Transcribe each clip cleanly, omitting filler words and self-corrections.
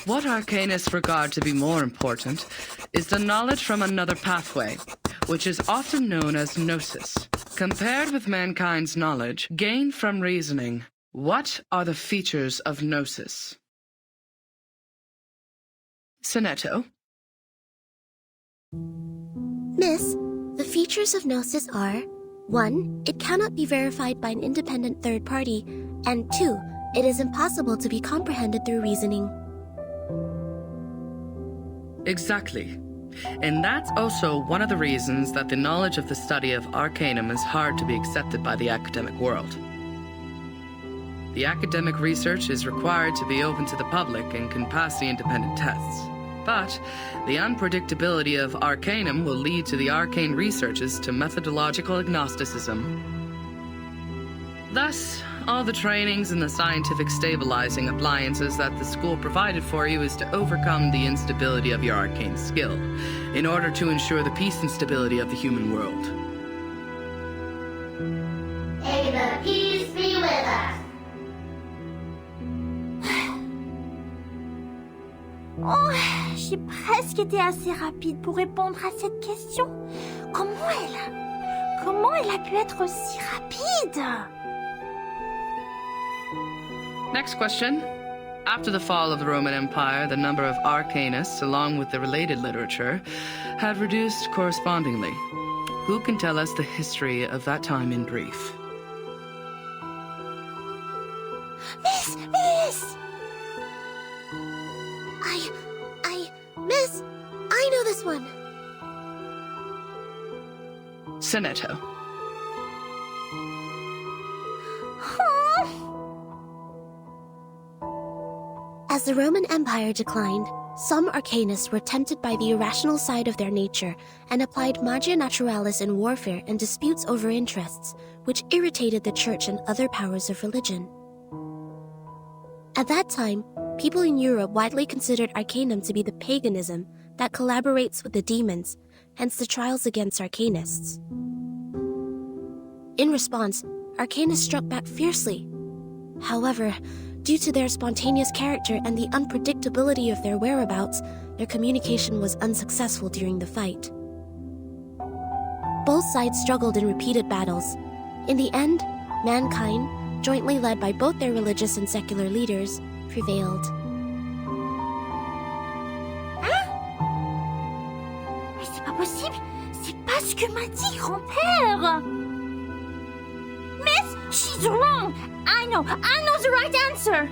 What arcanists regard to be more important is the knowledge from another pathway, which is often known as gnosis. Compared with mankind's knowledge gained from reasoning, what are the features of gnosis? Sonetto. Miss, the features of gnosis are 1. It cannot be verified by an independent third party, and 2. It is impossible to be comprehended through reasoning. Exactly. And that's also one of the reasons that the knowledge of the study of Arcanum is hard to be accepted by the academic world. The academic research is required to be open to the public and can pass the independent tests. But the unpredictability of Arcanum will lead to the arcane researches to methodological agnosticism. Thus, all the trainings and the scientific stabilizing appliances that the school provided for you is to overcome the instability of your arcane skill, in order to ensure the peace and stability of the human world. May the peace be with us. Oh, j'ai presque été assez rapide pour répondre à cette question. Comment elle a pu être aussi rapide? Next question. After the fall of the Roman Empire, the number of arcanists, along with the related literature, had reduced correspondingly. Who can tell us the history of that time in brief? Miss! Miss, I know this one. Sonetto. As the Roman Empire declined, some arcanists were tempted by the irrational side of their nature and applied magia naturalis in warfare and disputes over interests, which irritated the church and other powers of religion. At that time, people in Europe widely considered Arcanum to be the paganism that collaborates with the demons, hence the trials against arcanists. In response, arcanists struck back fiercely. However, due to their spontaneous character and the unpredictability of their whereabouts, their communication was unsuccessful during the fight. Both sides struggled in repeated battles. In the end, mankind, jointly led by both their religious and secular leaders, prevailed. Hein? Mais c'est pas possible! C'est pas ce que m'a dit grand-père! Miss, she's wrong! I know the right answer!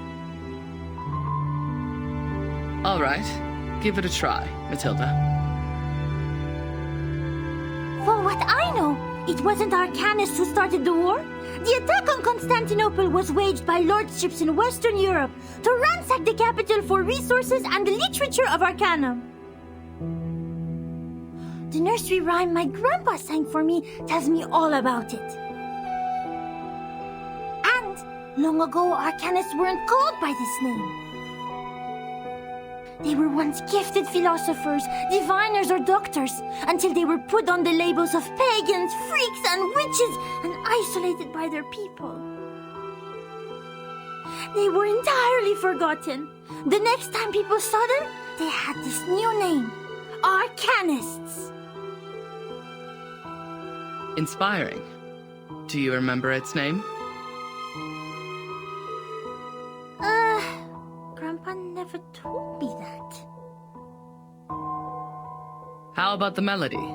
All right. Give it a try, Matilda. For what I know, it wasn't Arcanists who started the war. The attack on Constantinople was waged by lordships in Western Europe to ransack the capital for resources and the literature of Arcanum. The nursery rhyme my grandpa sang for me tells me all about it. And long ago, Arcanists weren't called by this name. They were once gifted philosophers, diviners, or doctors, until they were put on the labels of pagans, freaks, and witches, and isolated by their people. They were entirely forgotten. The next time people saw them, they had this new name, Arcanists. Inspiring. Do you remember its name? Grandpa never told me that. How about the melody?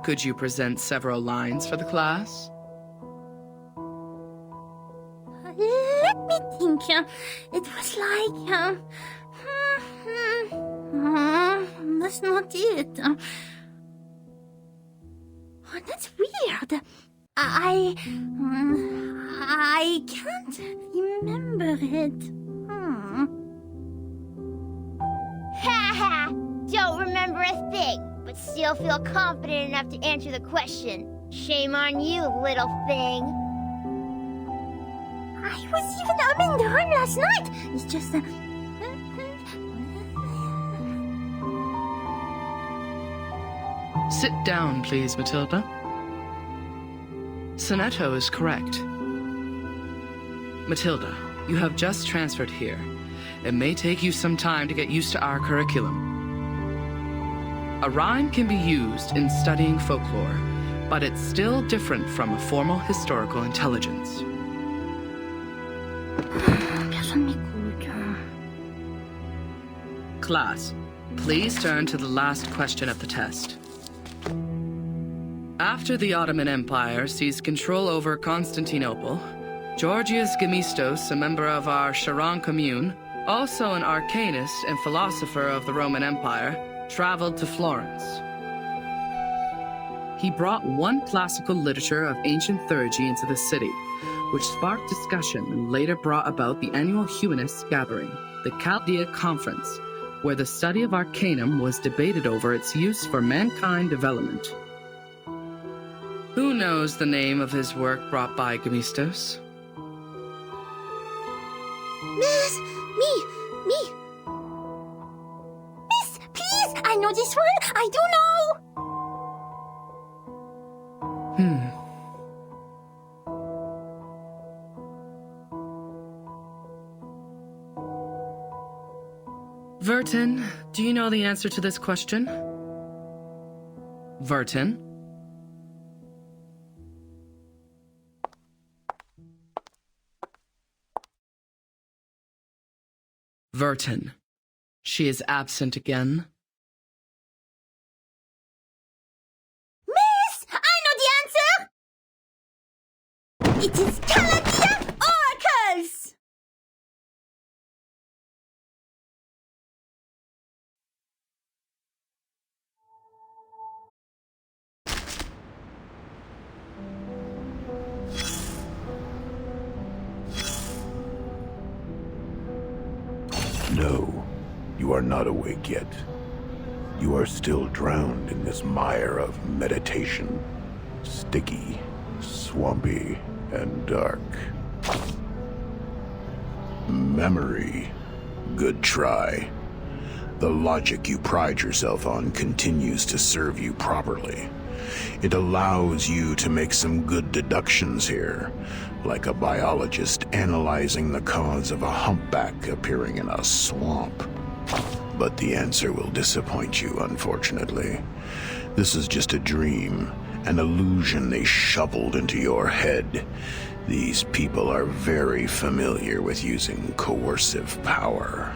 Could you present several lines for the class? Let me think. It was like... that's not it. Oh, that's weird. I can't remember it. Ha! Don't remember a thing, but still feel confident enough to answer the question. Shame on you, little thing. I was even humming the rhyme last night. It's just Sit down, please, Matilda. Sonetto is correct. Matilda, you have just transferred here, it may take you some time to get used to our curriculum. A rhyme can be used in studying folklore, but it's still different from a formal historical intelligence. Class, please turn to the last question of the test. After the Ottoman Empire seized control over Constantinople, Georgios Gemistos, a member of our Charon commune, also an arcanist and philosopher of the Roman Empire, traveled to Florence. He brought one classical literature of ancient theurgy into the city, which sparked discussion and later brought about the annual humanists' gathering, the Chaldea Conference, where the study of Arcanum was debated over its use for mankind development. Who knows the name of his work brought by Gemistos? Miss, me. Miss, please, I know this one. I do know. Vertin, do you know the answer to this question? Vertin? Vertin. She is absent again. Miss, I know the answer. It is Chaldea oracles. No, you are not awake yet. You are still drowned in this mire of meditation. Sticky, swampy, and dark. Memory. Good try. The logic you pride yourself on continues to serve you properly. It allows you to make some good deductions here, like a biologist analyzing the cause of a humpback appearing in a swamp. But the answer will disappoint you, unfortunately. This is just a dream, an illusion they shoveled into your head. These people are very familiar with using coercive power.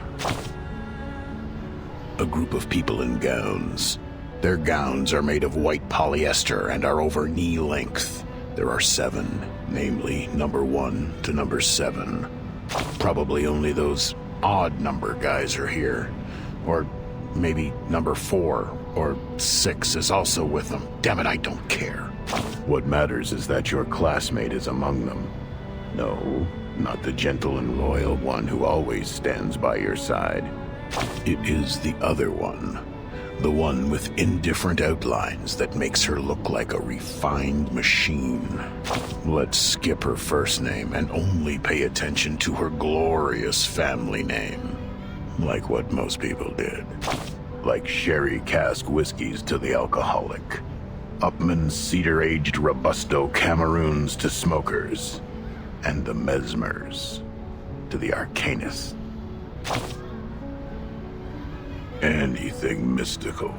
A group of people in gowns. Their gowns are made of white polyester and are over knee length. There are 7, namely number 1 to number 7. Probably only those odd number guys are here. Or maybe number 4 or 6 is also with them. Damn it, I don't care. What matters is that your classmate is among them. No, not the gentle and loyal one who always stands by your side. It is the other one. The one with indifferent outlines that makes her look like a refined machine. Let's skip her first name and only pay attention to her glorious family name. Like what most people did. Like sherry cask whiskeys to the alcoholic. Upman's cedar-aged Robusto Cameroons to smokers. And the Mesmers to the arcanists. Anything mystical.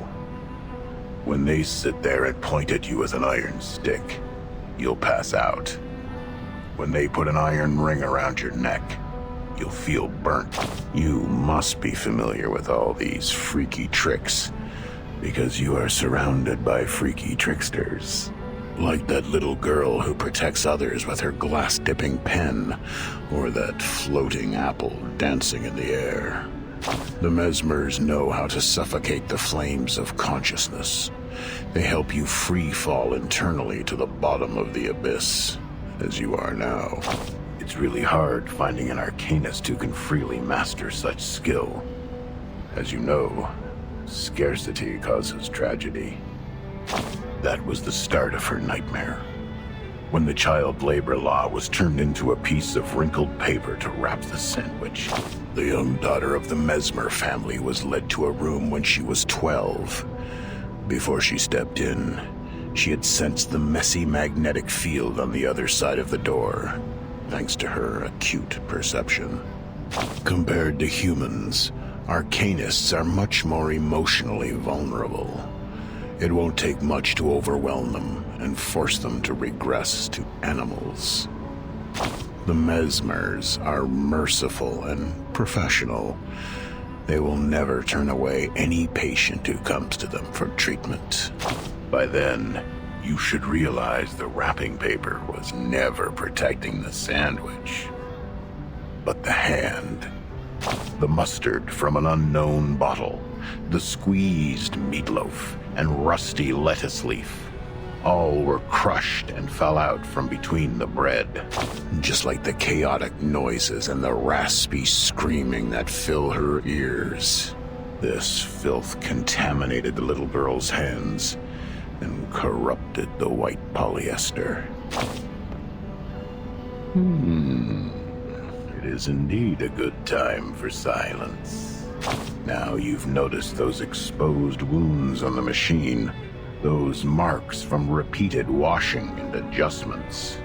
When they sit there and point at you with an iron stick, you'll pass out. When they put an iron ring around your neck, you'll feel burnt. You must be familiar with all these freaky tricks, because you are surrounded by freaky tricksters. Like that little girl who protects others with her glass-dipping pen, or that floating apple dancing in the air. The Mesmers know how to suffocate the flames of consciousness. They help you free fall internally to the bottom of the abyss, as you are now. It's really hard finding an arcanist who can freely master such skill. As you know, scarcity causes tragedy. That was the start of her nightmare. When the child labor law was turned into a piece of wrinkled paper to wrap the sandwich, the young daughter of the Mesmer family was led to a room when she was 12. Before she stepped in, she had sensed the messy magnetic field on the other side of the door, thanks to her acute perception. Compared to humans, Arcanists are much more emotionally vulnerable. It won't take much to overwhelm them and force them to regress to animals. The Mesmers are merciful and professional. They will never turn away any patient who comes to them for treatment. By then, you should realize the wrapping paper was never protecting the sandwich, but the hand. The mustard from an unknown bottle, the squeezed meatloaf, and rusty lettuce leaf. All were crushed and fell out from between the bread, just like the chaotic noises and the raspy screaming that fill her ears. This filth contaminated the little girl's hands and corrupted the white polyester. It is indeed a good time for silence. Now you've noticed those exposed wounds on the machine, those marks from repeated washing and adjustments.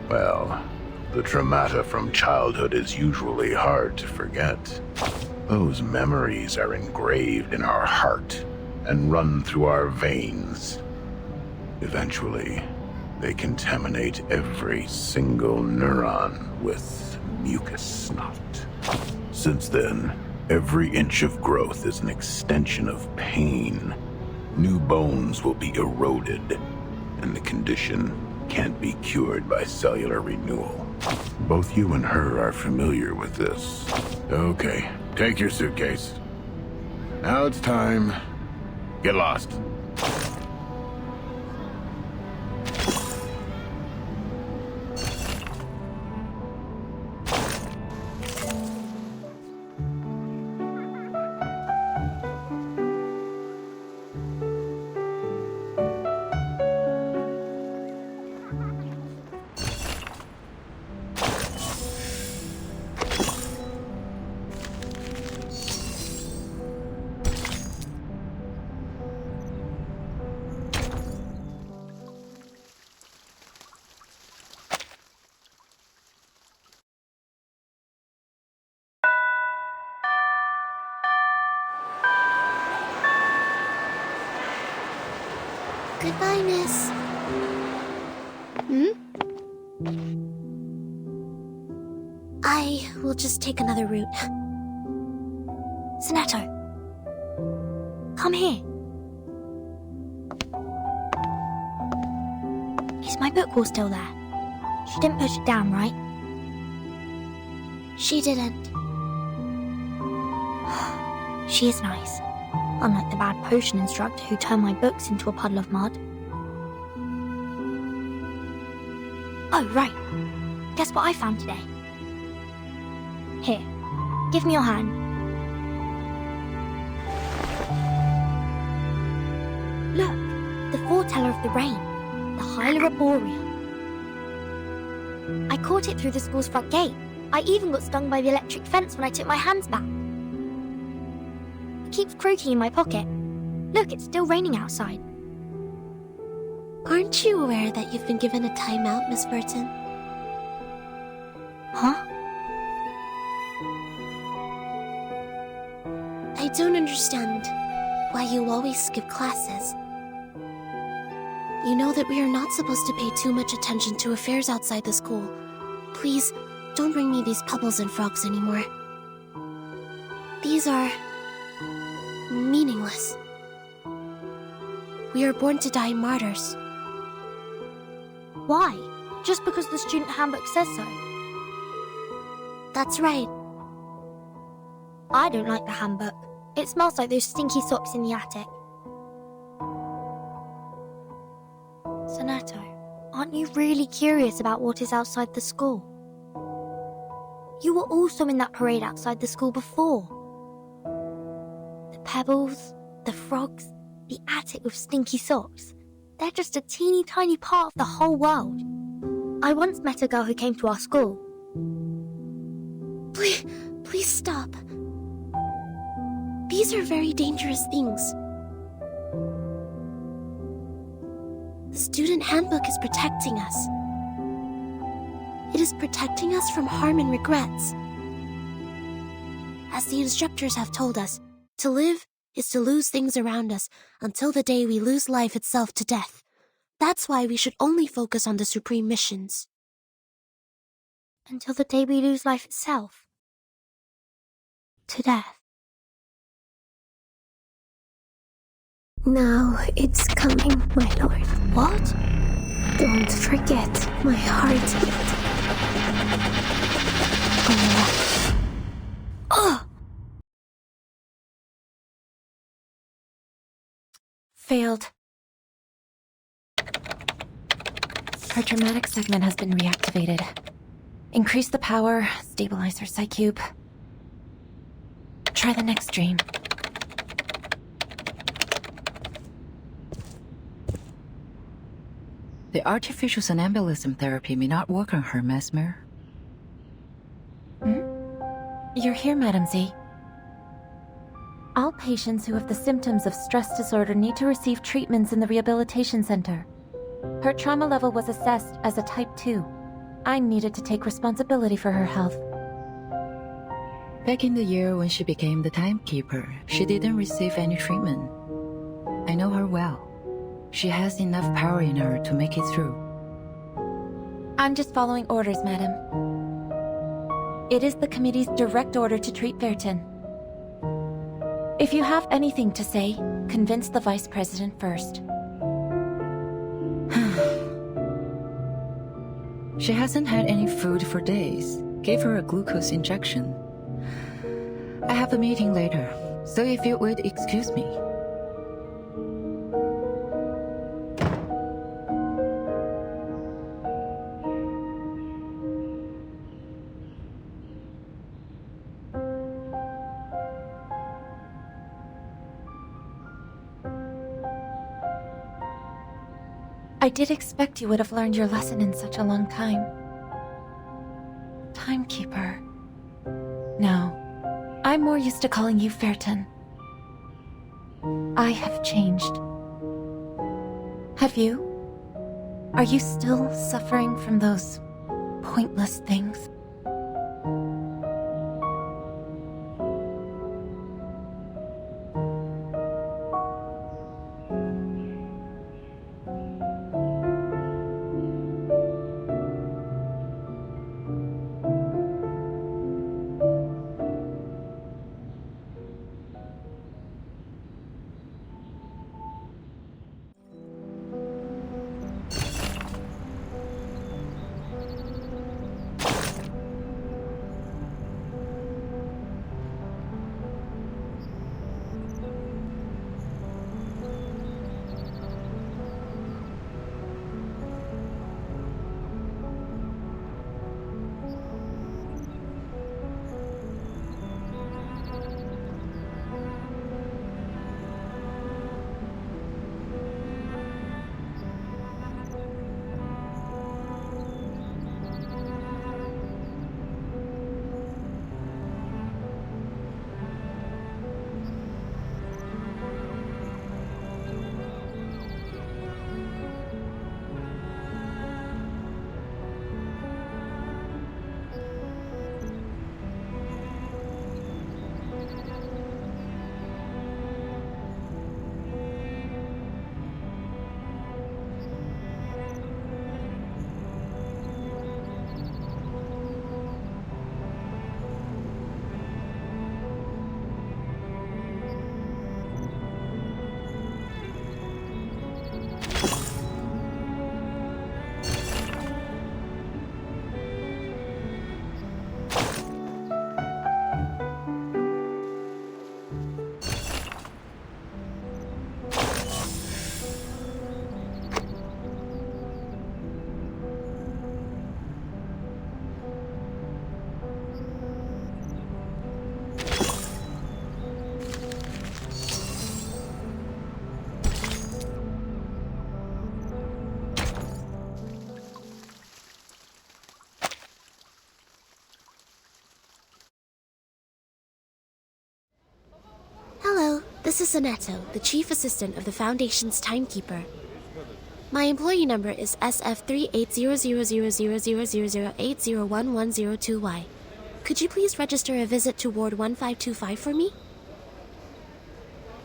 Well, the traumata from childhood is usually hard to forget. Those memories are engraved in our heart and run through our veins. Eventually, they contaminate every single neuron with mucus snot. Since then, every inch of growth is an extension of pain. New bones will be eroded, and the condition can't be cured by cellular renewal. Both you and her are familiar with this. Okay, take your suitcase. Now it's time. Get lost. Goodbye, miss. I will just take another route. Sonetto, come here. Is my book all still there? She didn't push it down, right? She didn't. She is nice. Unlike the bad potion instructor who turned my books into a puddle of mud. Oh, right. Guess what I found today? Here, give me your hand. Look, the foreteller of the rain, the Hyla Arborea. I caught it through the school's front gate. I even got stung by the electric fence when I took my hands back. It keeps croaking in my pocket. Look, it's still raining outside. Aren't you aware that you've been given a timeout, Miss Burton? Huh? I don't understand why you always skip classes. You know that we are not supposed to pay too much attention to affairs outside the school. Please, don't bring me these pebbles and frogs anymore. These are meaningless. We are born to die martyrs. Why? Just because the student handbook says so? That's right. I don't like the handbook. It smells like those stinky socks in the attic. Sonetto, aren't you really curious about what is outside the school? You were also in that parade outside the school before. The pebbles, the frogs, the attic with stinky socks. They're just a teeny tiny part of the whole world. I once met a girl who came to our school. Please stop. These are very dangerous things. The student handbook is protecting us. It is protecting us from harm and regrets. As the instructors have told us, to live is to lose things around us until the day we lose life itself to death. That's why we should only focus on the supreme missions. Until the day we lose life itself. To death. Now it's coming, my lord. What? Don't forget my heartbeat. Oh! Failed. Her dramatic segment has been reactivated. Increase the power, stabilize her psych cube. Try the next dream. The artificial somnambulism therapy may not work on her, Mesmer. You're here, Madam Z. All patients who have the symptoms of stress disorder need to receive treatments in the rehabilitation center. Her trauma level was assessed as a type 2. I needed to take responsibility for her health. Back in the year when she became the timekeeper, she didn't receive any treatment. I know her well. She has enough power in her to make it through. I'm just following orders, madam. It is the committee's direct order to treat Vertin. If you have anything to say, convince the vice president first. She hasn't had any food for days. Gave her a glucose injection. I have a meeting later, so if you would excuse me. I did expect you would have learned your lesson in such a long time. Timekeeper. No, I'm more used to calling you Vertin. I have changed. Have you? Are you still suffering from those pointless things? Hello, this is Sonetto, the Chief Assistant of the Foundation's Timekeeper. My employee number is SF38000000801102Y. Could you please register a visit to Ward 1525 for me?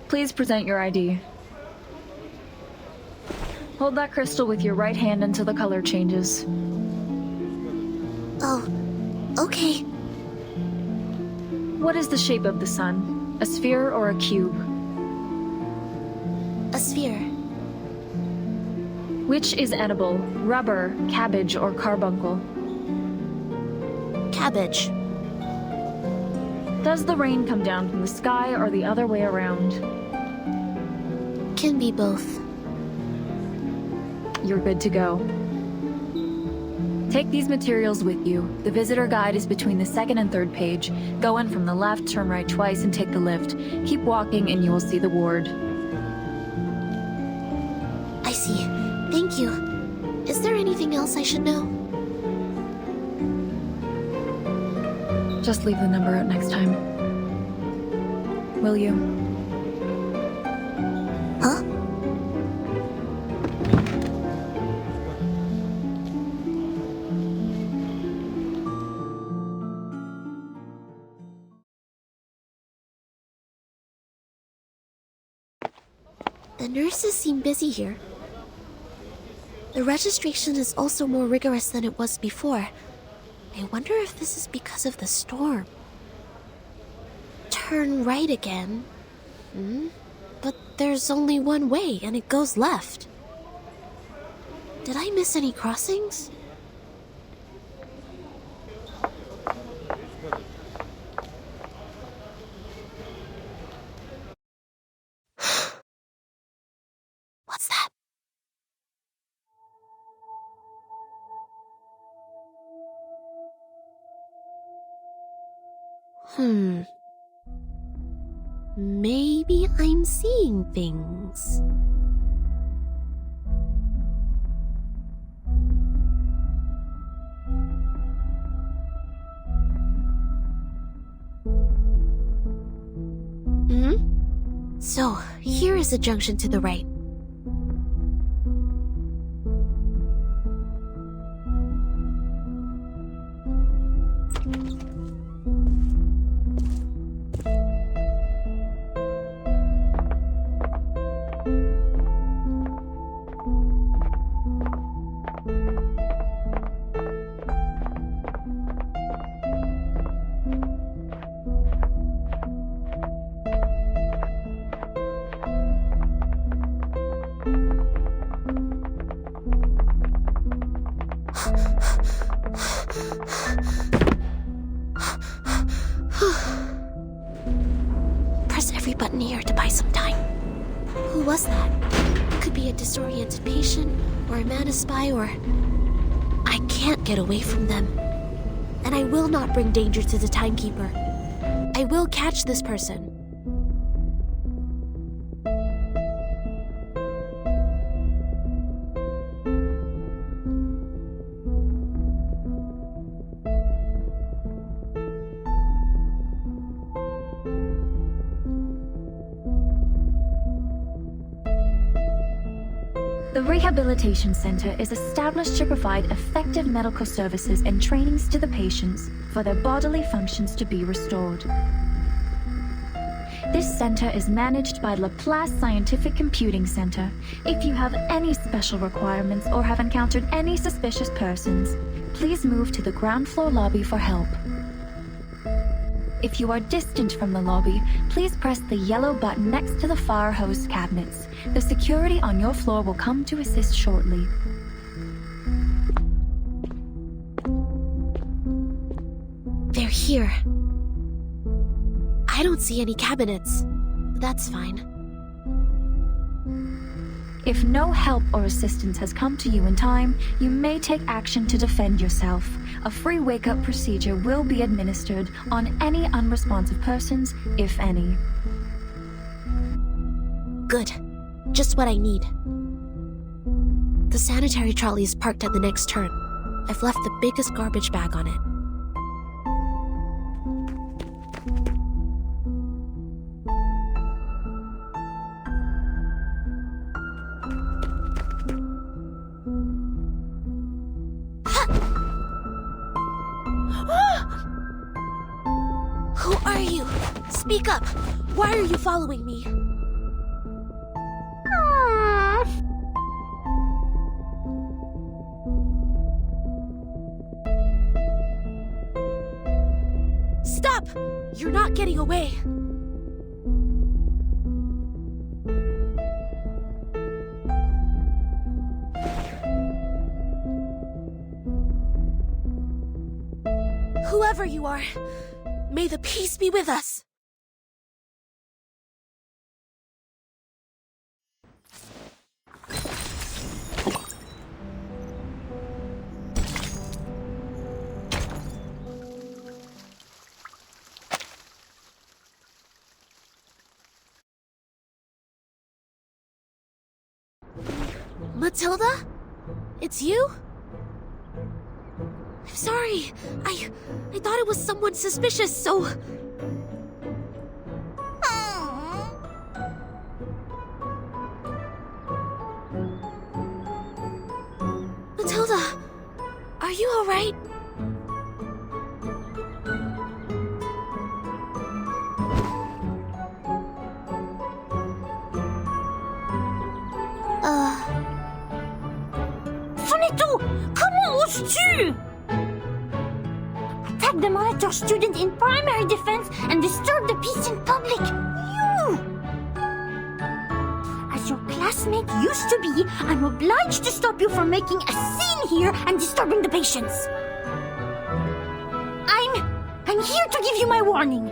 Please present your ID. Hold that crystal with your right hand until the color changes. Oh, okay. What is the shape of the sun? A sphere or a cube? A sphere. Which is edible? Rubber, cabbage, or carbuncle? Cabbage. Does the rain come down from the sky or the other way around? Can be both. You're good to go. Take these materials with you. The visitor guide is between the second and third page. Go in from the left, turn right twice, and take the lift. Keep walking and you will see the ward. I see. Thank you. Is there anything else I should know? Just leave the number out next time. Will you? Huh? The nurses seem busy here. The registration is also more rigorous than it was before. I wonder if this is because of the storm. Turn right again. But there's only one way, and it goes left. Did I miss any crossings? What's that? Maybe I'm seeing things. So, here is a junction to the right. Press every button here to buy some time. Who was that? Could be a disoriented patient, or a mana spy, or... I can't get away from them. And I will not bring danger to the timekeeper. I will catch this person. The Rehabilitation Center is established to provide effective medical services and trainings to the patients for their bodily functions to be restored. This center is managed by Laplace Scientific Computing Center. If you have any special requirements or have encountered any suspicious persons, please move to the ground floor lobby for help. If you are distant from the lobby, please press the yellow button next to the fire hose cabinets. The security on your floor will come to assist shortly. They're here. I don't see any cabinets. That's fine. If no help or assistance has come to you in time, you may take action to defend yourself. A free wake-up procedure will be administered on any unresponsive persons, if any. Good. Just what I need. The sanitary trolley is parked at the next turn. I've left the biggest garbage bag on it. Speak up! Why are you following me? Stop! You're not getting away. Whoever you are, may the peace be with us. Matilda? It's you? I'm sorry. I thought it was someone suspicious, so... Matilda, are you alright? Sonetto! Comment oses-tu? Attack the monitor student in primary defense and disturb the peace in public. You! As your classmate used to be, I'm obliged to stop you from making a scene here and disturbing the patients. I'm here to give you my warning.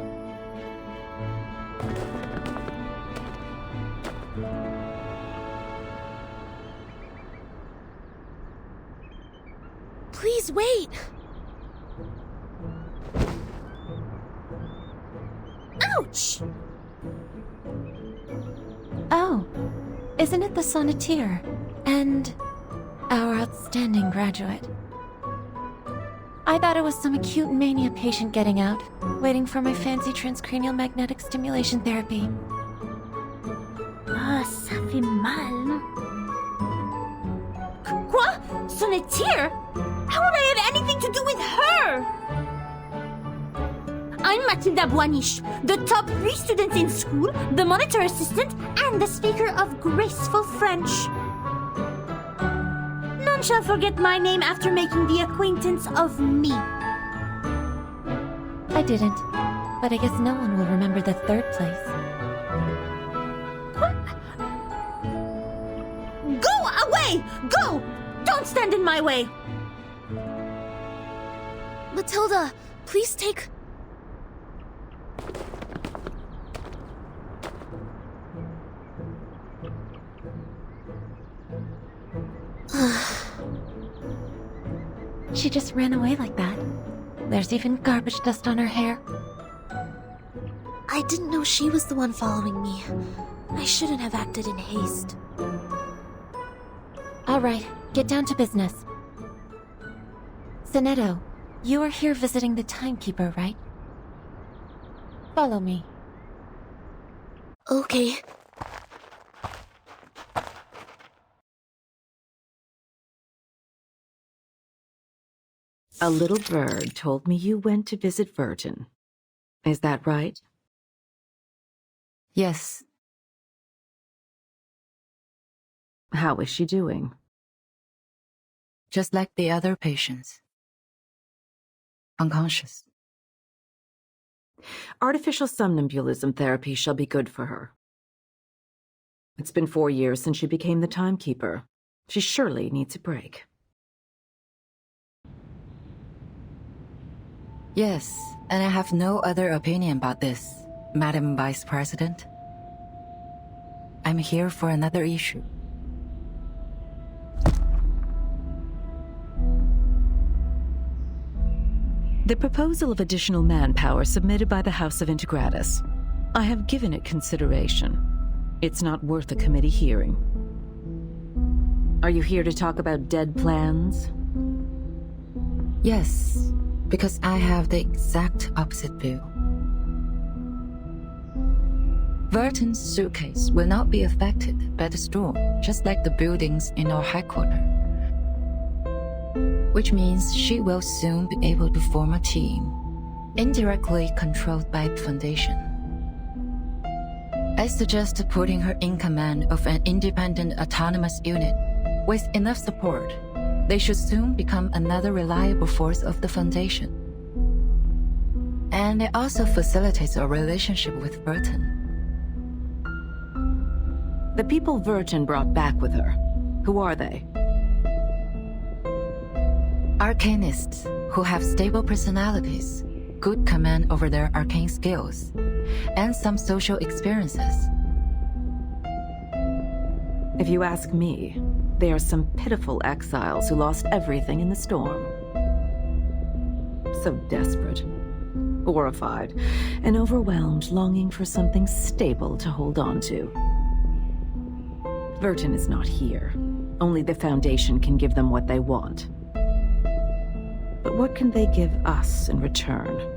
Please wait. Ouch! Oh, isn't it the sonneteer? And our outstanding graduate. I thought it was some acute mania patient getting out, waiting for my fancy transcranial magnetic stimulation therapy. Ah, ça fait mal. Quoi? Sonneteer? How would I have anything to do with her? I'm Mathilda Boiniche, the top 3 students in school, the monitor assistant, and the speaker of graceful French. None shall forget my name after making the acquaintance of me. I didn't, but I guess no one will remember the 3rd place. What? Go away! Go! Don't stand in my way! Matilda, please take... She just ran away like that. There's even garbage dust on her hair. I didn't know she was the one following me. I shouldn't have acted in haste. All right, get down to business. Sonetto, you are here visiting the timekeeper, right? Follow me. Okay. A little bird told me you went to visit Virgin. Is that right? Yes. How is she doing? Just like the other patients. Unconscious. Artificial somnambulism therapy shall be good for her. It's been 4 years since she became the timekeeper. She surely needs a break. Yes, and I have no other opinion about this, Madam Vice President. I'm here for another issue. The proposal of additional manpower submitted by the House of Integratus. I have given it consideration. It's not worth a committee hearing. Are you here to talk about dead plans? Yes, because I have the exact opposite view. Verton's suitcase will not be affected by the storm, just like the buildings in our headquarters. Which means she will soon be able to form a team, indirectly controlled by the Foundation. I suggest putting her in command of an independent autonomous unit. With enough support, they should soon become another reliable force of the Foundation. And it also facilitates a relationship with Burton. The people Virgin brought back with her, who are they? Arcanists who have stable personalities, good command over their arcane skills, and some social experiences. If you ask me, they are some pitiful exiles who lost everything in the storm. So desperate, horrified, and overwhelmed, longing for something stable to hold on to. Virgin is not here. Only the Foundation can give them what they want. But what can they give us in return?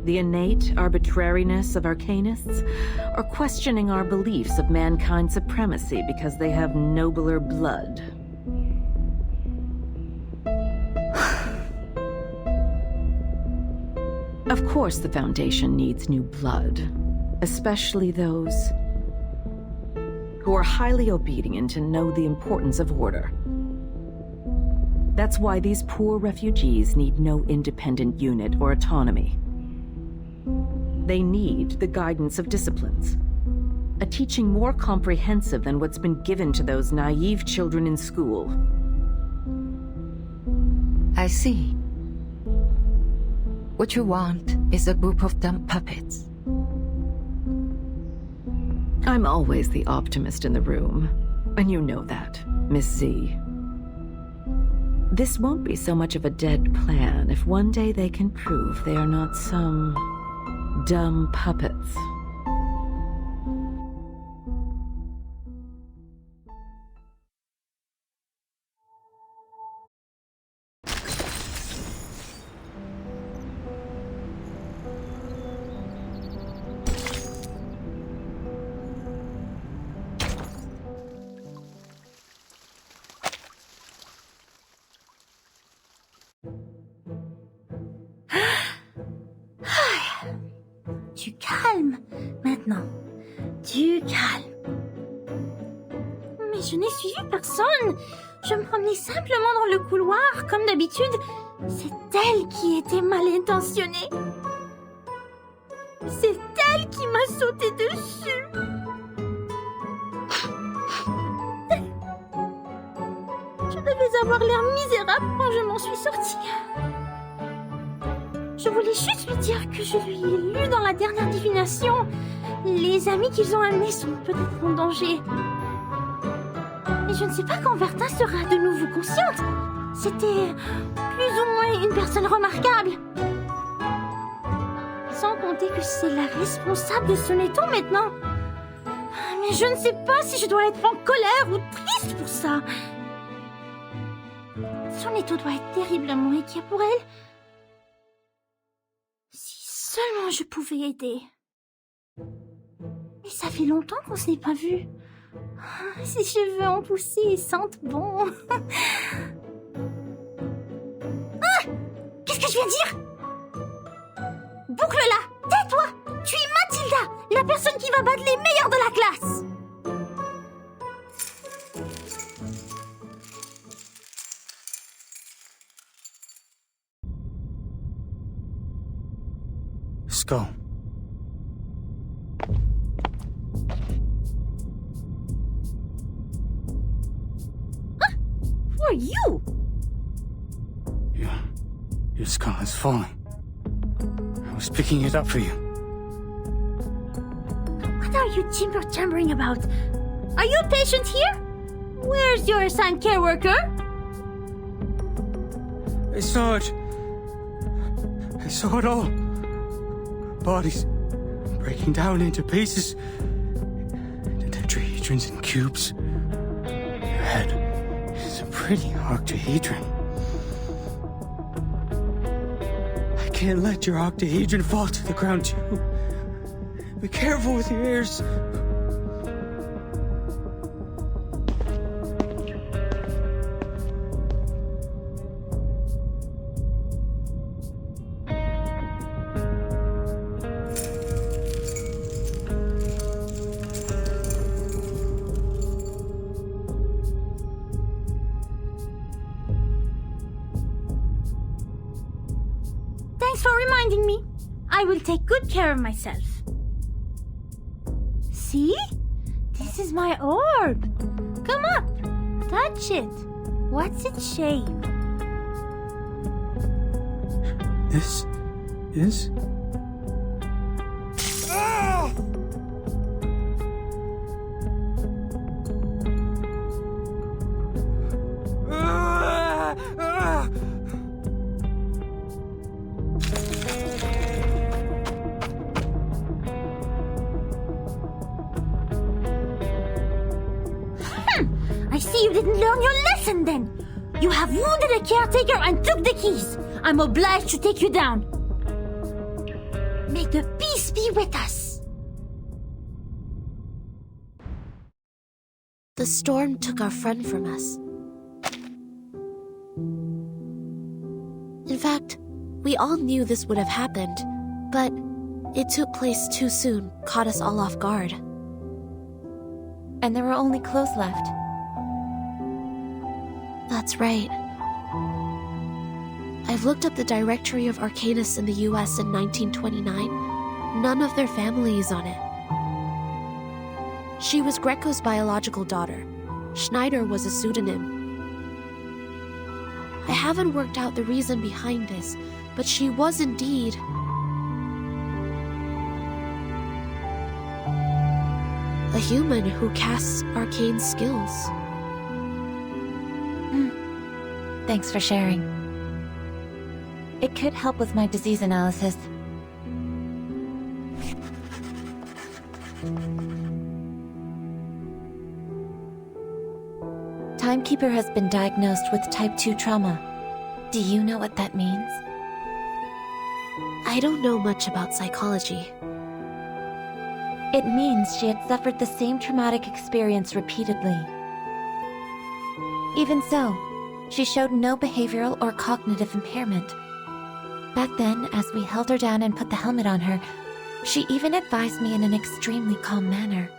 The innate arbitrariness of Arcanists, or questioning our beliefs of mankind's supremacy because they have nobler blood? Of course the Foundation needs new blood, especially those who are highly obedient and know the importance of order. That's why these poor refugees need no independent unit or autonomy. They need the guidance of disciplines. A teaching more comprehensive than what's been given to those naive children in school. I see. What you want is a group of dumb puppets. I'm always the optimist in the room, and you know that, Miss Z. This won't be so much of a dead plan if one day they can prove they are not some dumb puppets. Du calme, maintenant. Du calme. Mais je n'ai suivi personne. Je me promenais simplement dans le couloir, comme d'habitude. C'est elle qui était mal intentionnée. C'est elle qui m'a sauté dessus. Je devais avoir l'air misérable quand je m'en suis sortie. Je voulais juste lui dire que je lui ai lu dans la dernière divination. Les amis qu'ils ont amenés sont peut-être en danger. Et je ne sais pas quand Vertin sera de nouveau consciente. C'était plus ou moins une personne remarquable. Sans compter que c'est la responsable de Sonetto maintenant. Mais je ne sais pas si je dois être en colère ou triste pour ça. Sonetto doit être terriblement inquiet pour elle. Si seulement je pouvais aider. Mais ça fait longtemps qu'on se n'est pas vu. Ses cheveux ont poussé et sentent bon. Ah! Qu'est-ce que je viens de dire? Boucle-la! Tais-toi! Tu es Mathilda, la personne qui va battre les meilleurs de la classe! Skull. Who are you? Your skull is falling. I was picking it up for you. What are you timber-chambering about? Are you a patient here? Where's your assigned care worker? I saw it. I saw it all. Bodies breaking down into pieces. The tetrahedrons in cubes. Your head is a pretty octahedron. I can't let your octahedron fall to the ground too. Be careful with your ears. Thanks for reminding me. I will take good care of myself. See? This is my orb. Come up. Touch it. What's its shape? This is... I see you didn't learn your lesson then. You have wounded a caretaker and took the keys. I'm obliged to take you down. May the peace be with us. The storm took our friend from us. In fact, we all knew this would have happened, but it took place too soon, caught us all off guard. And there were only clothes left. That's right. I've looked up the directory of Arcanists in the US in 1929. None of their family is on it. She was Greco's biological daughter. Schneider was a pseudonym. I haven't worked out the reason behind this, but she was indeed... a human who casts arcane skills. Thanks for sharing. It could help with my disease analysis. Timekeeper has been diagnosed with type 2 trauma. Do you know what that means? I don't know much about psychology. It means she had suffered the same traumatic experience repeatedly. Even so, she showed no behavioral or cognitive impairment. Back then, as we held her down and put the helmet on her, she even advised me in an extremely calm manner.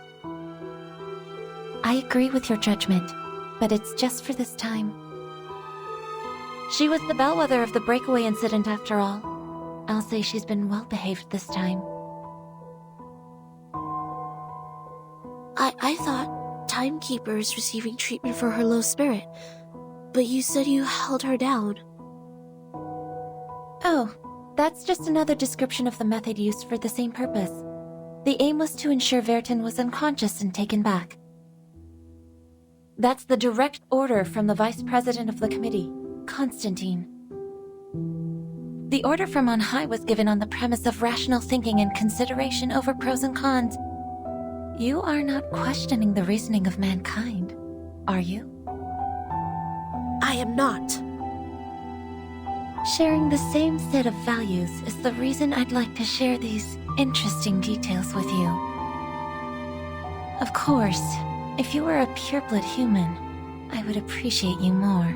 I agree with your judgment, but it's just for this time. She was the bellwether of the breakaway incident after all. I'll say she's been well behaved this time. I thought Timekeeper is receiving treatment for her low spirit, but you said you held her down. Oh, that's just another description of the method used for the same purpose. The aim was to ensure Vertin was unconscious and taken back. That's the direct order from the Vice President of the Committee, Constantine. The order from on high was given on the premise of rational thinking and consideration over pros and cons. You are not questioning the reasoning of mankind, are you? I am not. Sharing the same set of values is the reason I'd like to share these interesting details with you. Of course, if you were a pureblood human, I would appreciate you more.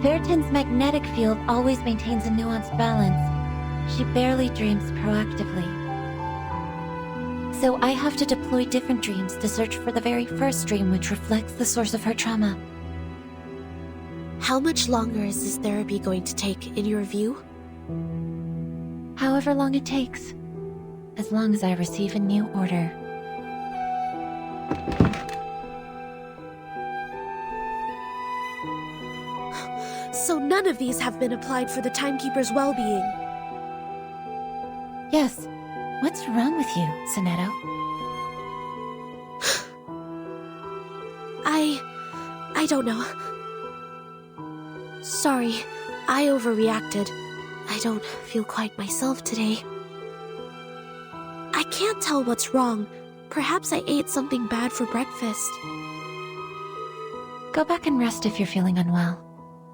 Vertin's magnetic field always maintains a nuanced balance. She barely dreams proactively. So I have to deploy different dreams to search for the very first dream which reflects the source of her trauma. How much longer is this therapy going to take, in your view? However long it takes. As long as I receive a new order. So none of these have been applied for the Timekeeper's well-being. Yes. What's wrong with you, Sonetto? I don't know. Sorry, I overreacted. I don't feel quite myself today. I can't tell what's wrong. Perhaps I ate something bad for breakfast. Go back and rest if you're feeling unwell.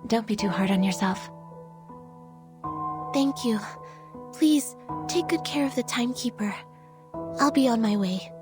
Don't be too hard on yourself. Thank you. Please, take good care of the Timekeeper. I'll be on my way.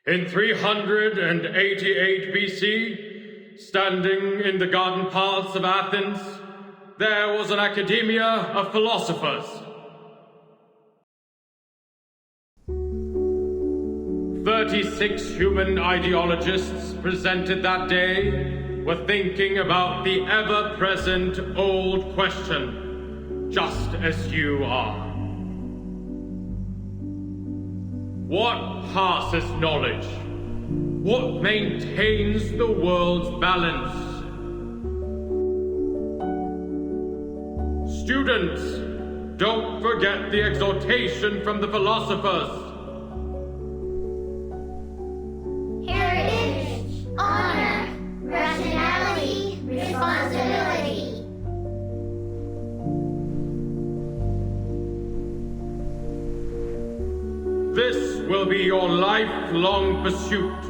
In 388 BC, standing in the garden paths of Athens, there was an academia of philosophers. 36 human ideologists presented that day were thinking about the ever-present old question, just as you are. What passes knowledge? What maintains the world's balance? Students, don't forget the exhortation from the philosophers. Heritage, honor, rationality, responsibility. This will be your lifelong pursuit.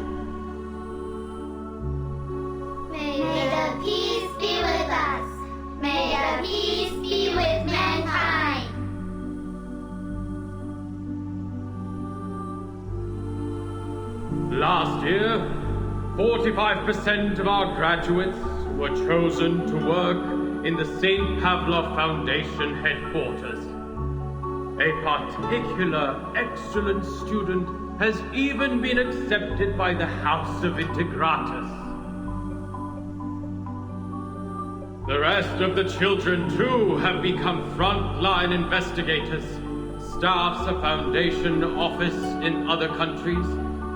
May the peace be with us. May the peace be with mankind. Last year, 45% of our graduates were chosen to work in the St. Pavlov Foundation headquarters. A particular excellent student has even been accepted by the House of Integratus. The rest of the children, too, have become frontline investigators, staffs of Foundation office in other countries,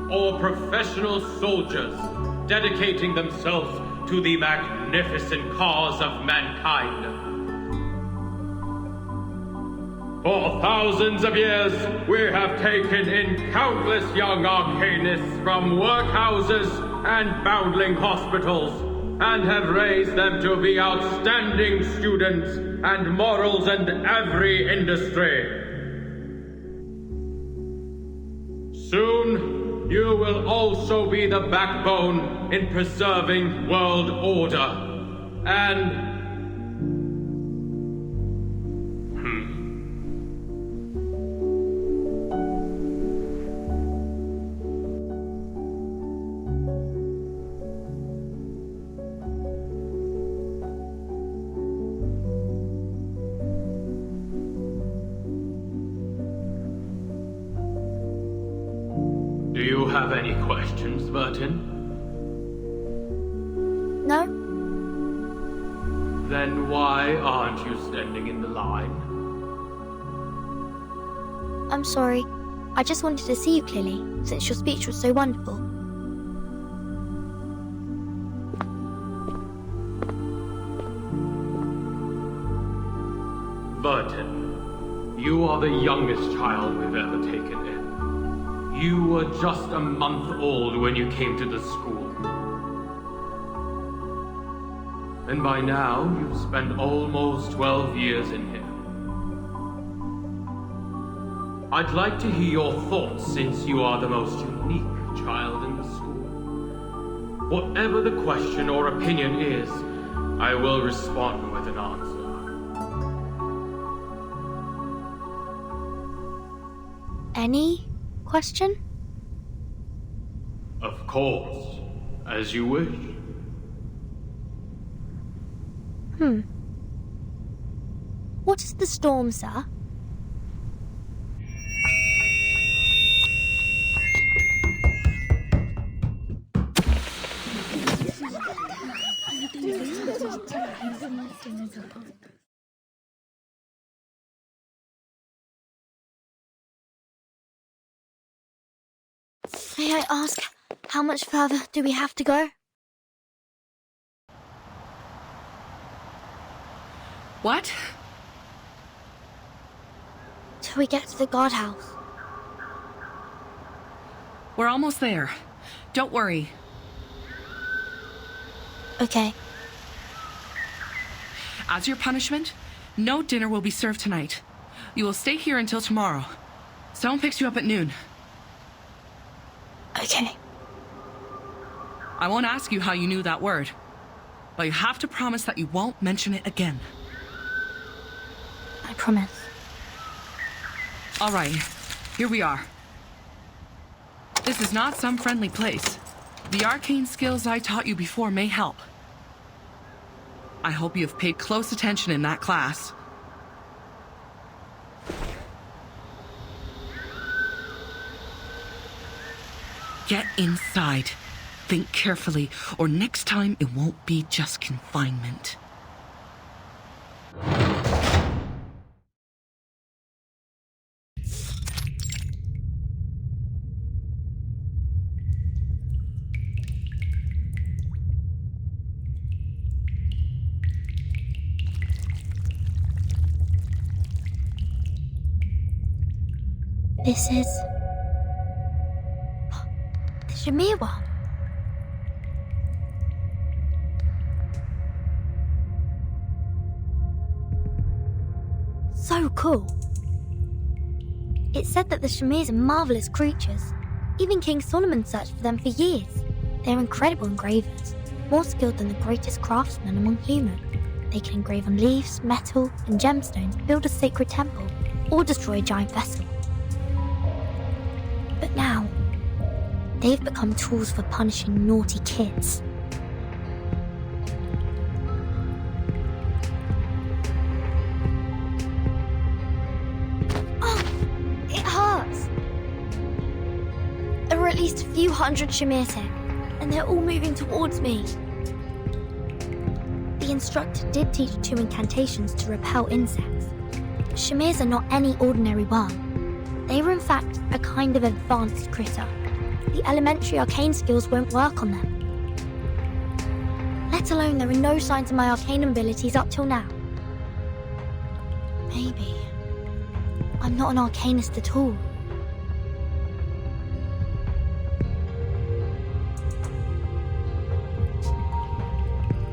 or professional soldiers dedicating themselves to the magnificent cause of mankind. For thousands of years, we have taken in countless young arcanists from workhouses and foundling hospitals, and have raised them to be outstanding students and models in every industry. Soon, you will also be the backbone in preserving world order, and do you have any questions, Burton? No? Then why aren't you standing in the line? I'm sorry. I just wanted to see you clearly, since your speech was so wonderful. Burton, you are the youngest child we've ever taken in. You were just a month old when you came to the school. And by now, you've spent almost 12 years in here. I'd like to hear your thoughts since you are the most unique child in the school. Whatever the question or opinion is, I will respond with an answer. Any question? Of course, as you wish. What is the storm, sir? May I ask, how much further do we have to go? What? Till we get to the guardhouse. We're almost there. Don't worry. Okay. As your punishment, no dinner will be served tonight. You will stay here until tomorrow. Someone picks you up at noon. Okay. I won't ask you how you knew that word, but you have to promise that you won't mention it again. I promise. All right, here we are. This is not some friendly place. The arcane skills I taught you before may help. I hope you have paid close attention in that class. Get inside. Think carefully, or next time it won't be just confinement. This is... the Shamir one. So cool. It said that the Shamirs are marvelous creatures. Even King Solomon searched for them for years. They're incredible engravers, more skilled than the greatest craftsmen among humans. They can engrave on leaves, metal, and gemstones, build a sacred temple, or destroy a giant vessel. But now, they've become tools for punishing naughty kids. Oh, it hurts. There are at least a few hundred Shamirs here, and they're all moving towards me. The instructor did teach 2 incantations to repel insects. Shamirs are not any ordinary worm. They were in fact a kind of advanced critter. The elementary arcane skills won't work on them. Let alone there are no signs of my Arcanum abilities up till now. Maybe I'm not an Arcanist at all.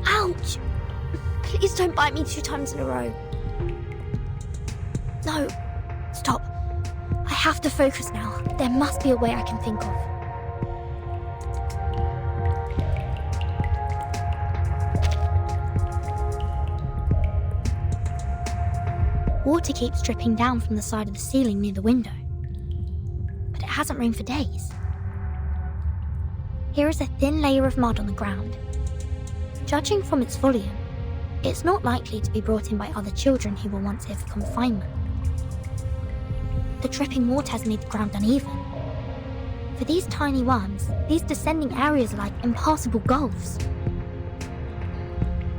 Ouch! Please don't bite me 2 times in a row. No, stop. I have to focus now. There must be a way I can think of. Water keeps dripping down from the side of the ceiling near the window, but it hasn't rained for days. Here is a thin layer of mud on the ground. Judging from its volume, it's not likely to be brought in by other children who were once here for confinement. The dripping water has made the ground uneven. For these tiny worms, these descending areas are like impassable gulfs.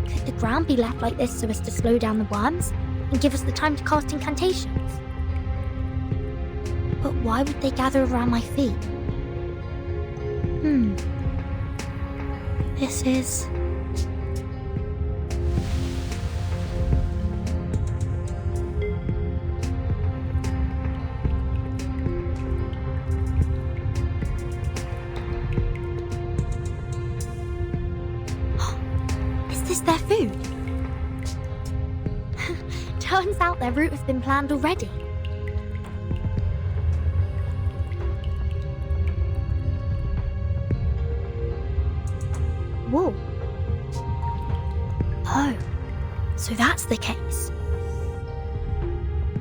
Could the ground be left like this so as to slow down the worms and give us the time to cast incantations? But why would they gather around my feet? This is... Is this their food? Turns out their route has been planned already. Whoa. Oh, so that's the case.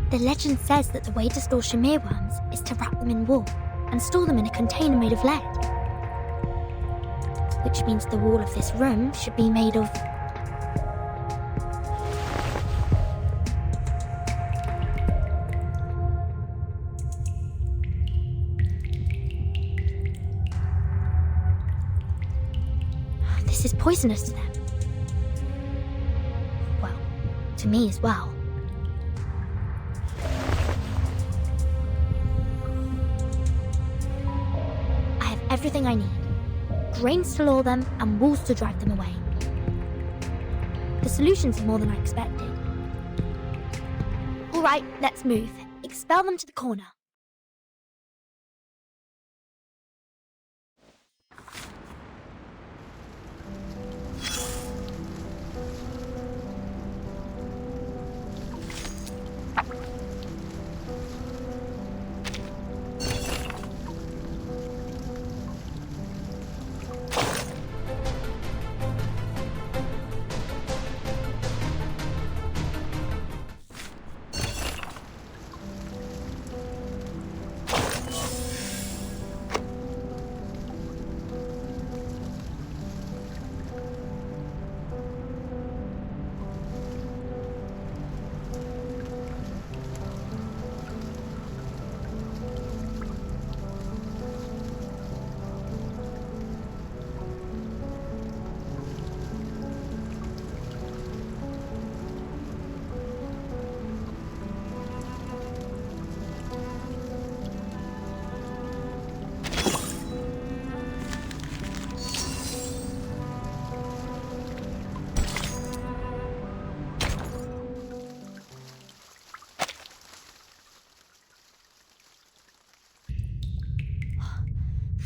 The legend says that the way to store Shamir worms is to wrap them in wool and store them in a container made of lead. Which means the wall of this room should be made of... This is poisonous to them. Well, to me as well. I have everything I need. Grains to lure them and walls to drive them away. The solutions are more than I expected. All right, let's move. Expel them to the corner.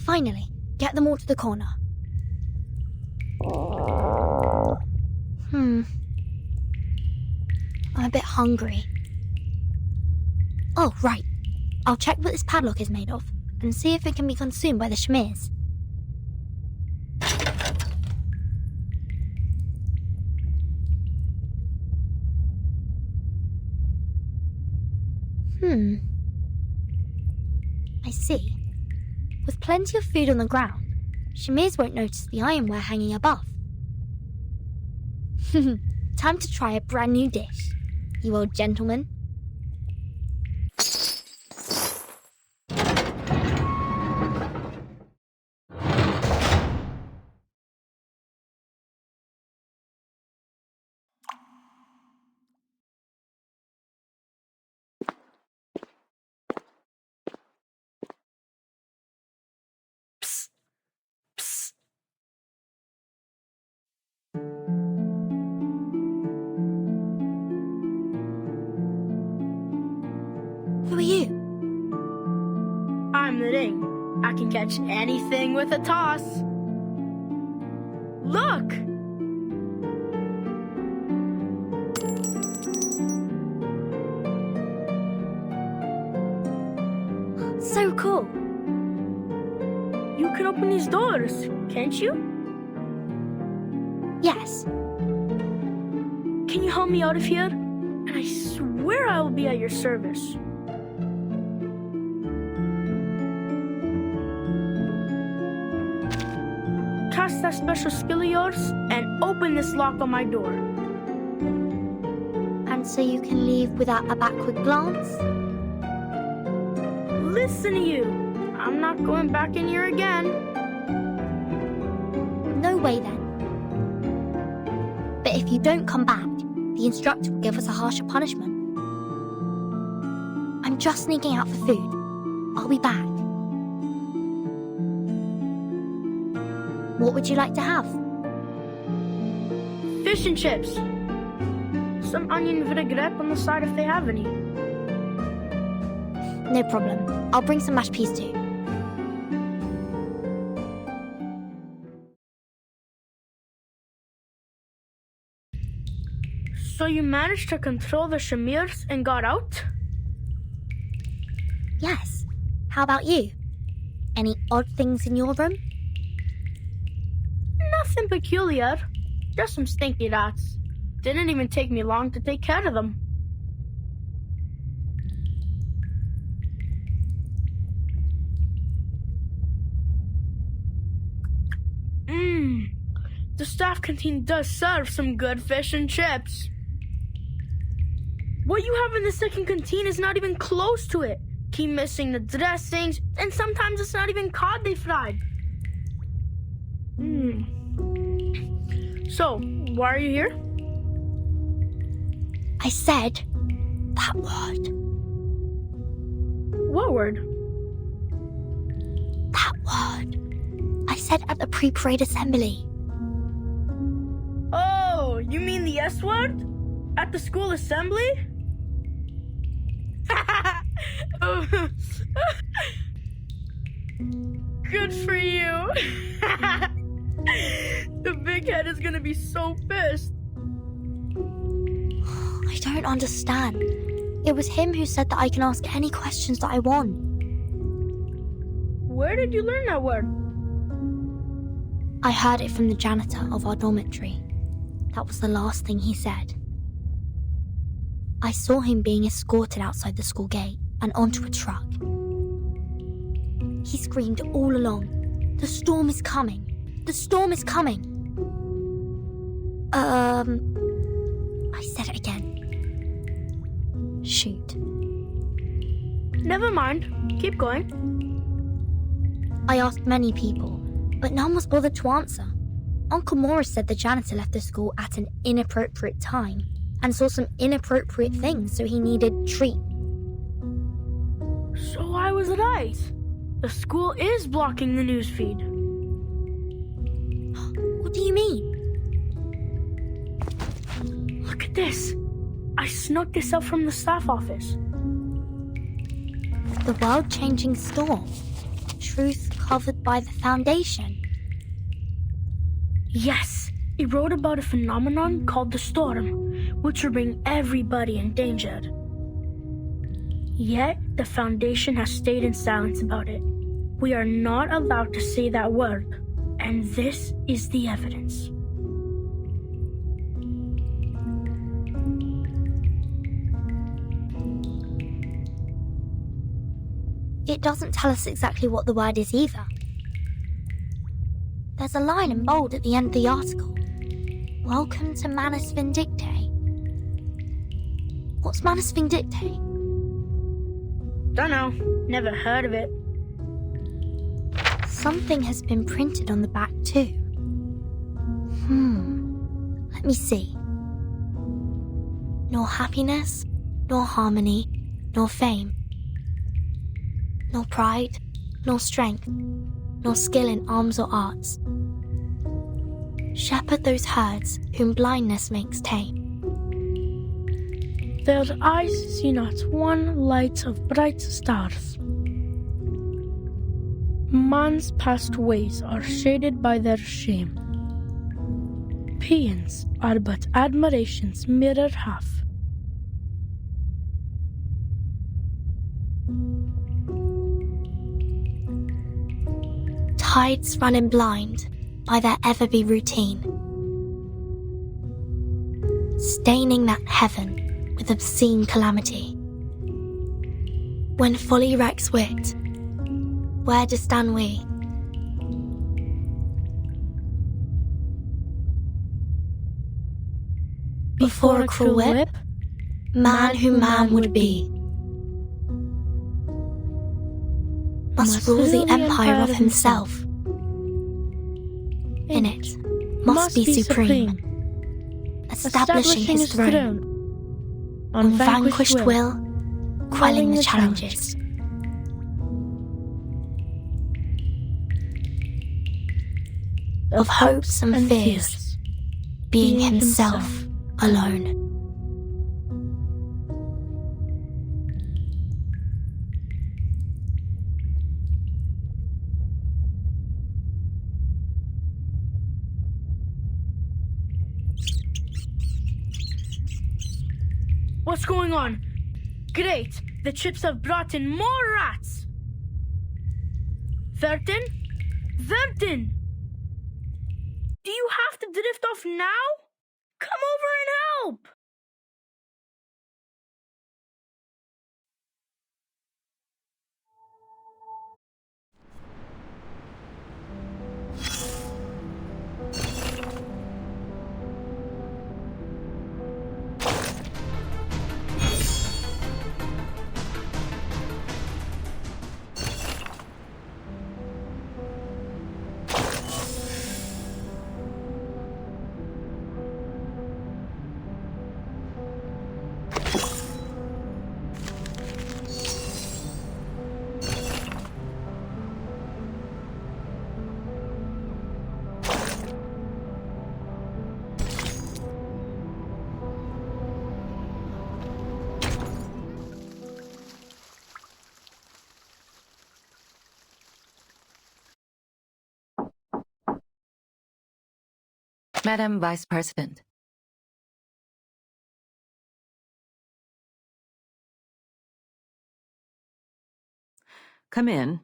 Finally, get them all to the corner. I'm a bit hungry. Oh, right. I'll check what this padlock is made of and see if it can be consumed by the Shamirs. I see. With plenty of food on the ground, Shamirs won't notice the ironware hanging above. Time to try a brand new dish, you old gentleman. Who are you? I'm the Ring. I can catch anything with a toss. Look! So cool. You can open these doors, can't you? Yes. Can you help me out of here? And I swear I will be at your service. Cast that special skill of yours and open this lock on my door. And so you can leave without a backward glance? Listen to you. I'm not going back in here again. No way then. But if you don't come back, the instructor will give us a harsher punishment. I'm just sneaking out for food. I'll be back. What would you like to have? Fish and chips. Some onion vinaigrette on the side if they have any. No problem. I'll bring some mashed peas too. So you managed to control the Shamirs and got out? Yes. How about you? Any odd things in your room? Nothing peculiar. Just some stinky rats. Didn't even take me long to take care of them. The staff canteen does serve some good fish and chips. What you have in the second canteen is not even close to it. Keep missing the dressings, and sometimes it's not even cod they fried. So, why are you here? I said that word. What word? That word. I said at the pre-parade assembly. Oh, you mean the S word? At the school assembly? Good for you. The big head is gonna be so pissed. I don't understand. It was him who said that I can ask any questions that I want. Where did you learn that word? I heard it from the janitor of our dormitory. That was the last thing he said. I saw him being escorted outside the school gate and onto a truck. He screamed all along, "The storm is coming! The storm is coming!" I said it again. Shoot. Never mind. Keep going. I asked many people, but none was bothered to answer. Uncle Morris said the janitor left the school at an inappropriate time and saw some inappropriate things, so he needed treat. So I was right. The school is blocking the newsfeed. What do you mean? Look at this. I snuck this out from the staff office. The world-changing storm. truth covered by the Foundation? Yes, he wrote about a phenomenon called the storm, which will bring everybody endangered. Yet, the Foundation has stayed in silence about it. We are not allowed to say that word, and this is the evidence. It doesn't tell us exactly what the word is either. There's a line in bold at the end of the article. Welcome to Manus Vindictae. What's Manus Vindictae? Dunno, never heard of it. Something has been printed on the back too. Let me see. Nor happiness, nor harmony, nor fame. Nor pride, nor strength, nor skill in arms or arts. Shepherd those herds whom blindness makes tame. Their eyes see not one light of bright stars. Man's past ways are shaded by their shame. Paeans are but admiration's mirror half. Tides running blind by their ever-be routine, staining that heaven with obscene calamity. When folly wrecks wit, where do stand we? Before a cruel whip, man who man would be must rule the empire of himself. In it, must be supreme, establishing his throne, on vanquished will, quelling the challenges. Of hopes and fears, being himself alone. What's going on? Great! The chips have brought in more rats! Vertin? Vertin! Do you have to drift off now? Come over and help! Madam Vice President. Come in.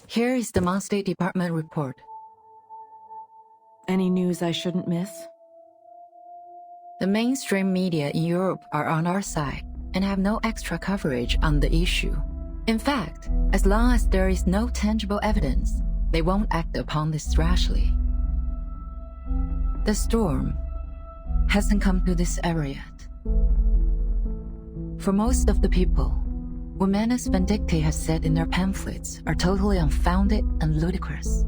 Here is the Mon State Department report. Any news I shouldn't miss? The mainstream media in Europe are on our side and have no extra coverage on the issue. In fact, as long as there is no tangible evidence, they won't act upon this rashly. The storm hasn't come to this area yet. For most of the people, what Manus Vindictae has said in their pamphlets are totally unfounded and ludicrous.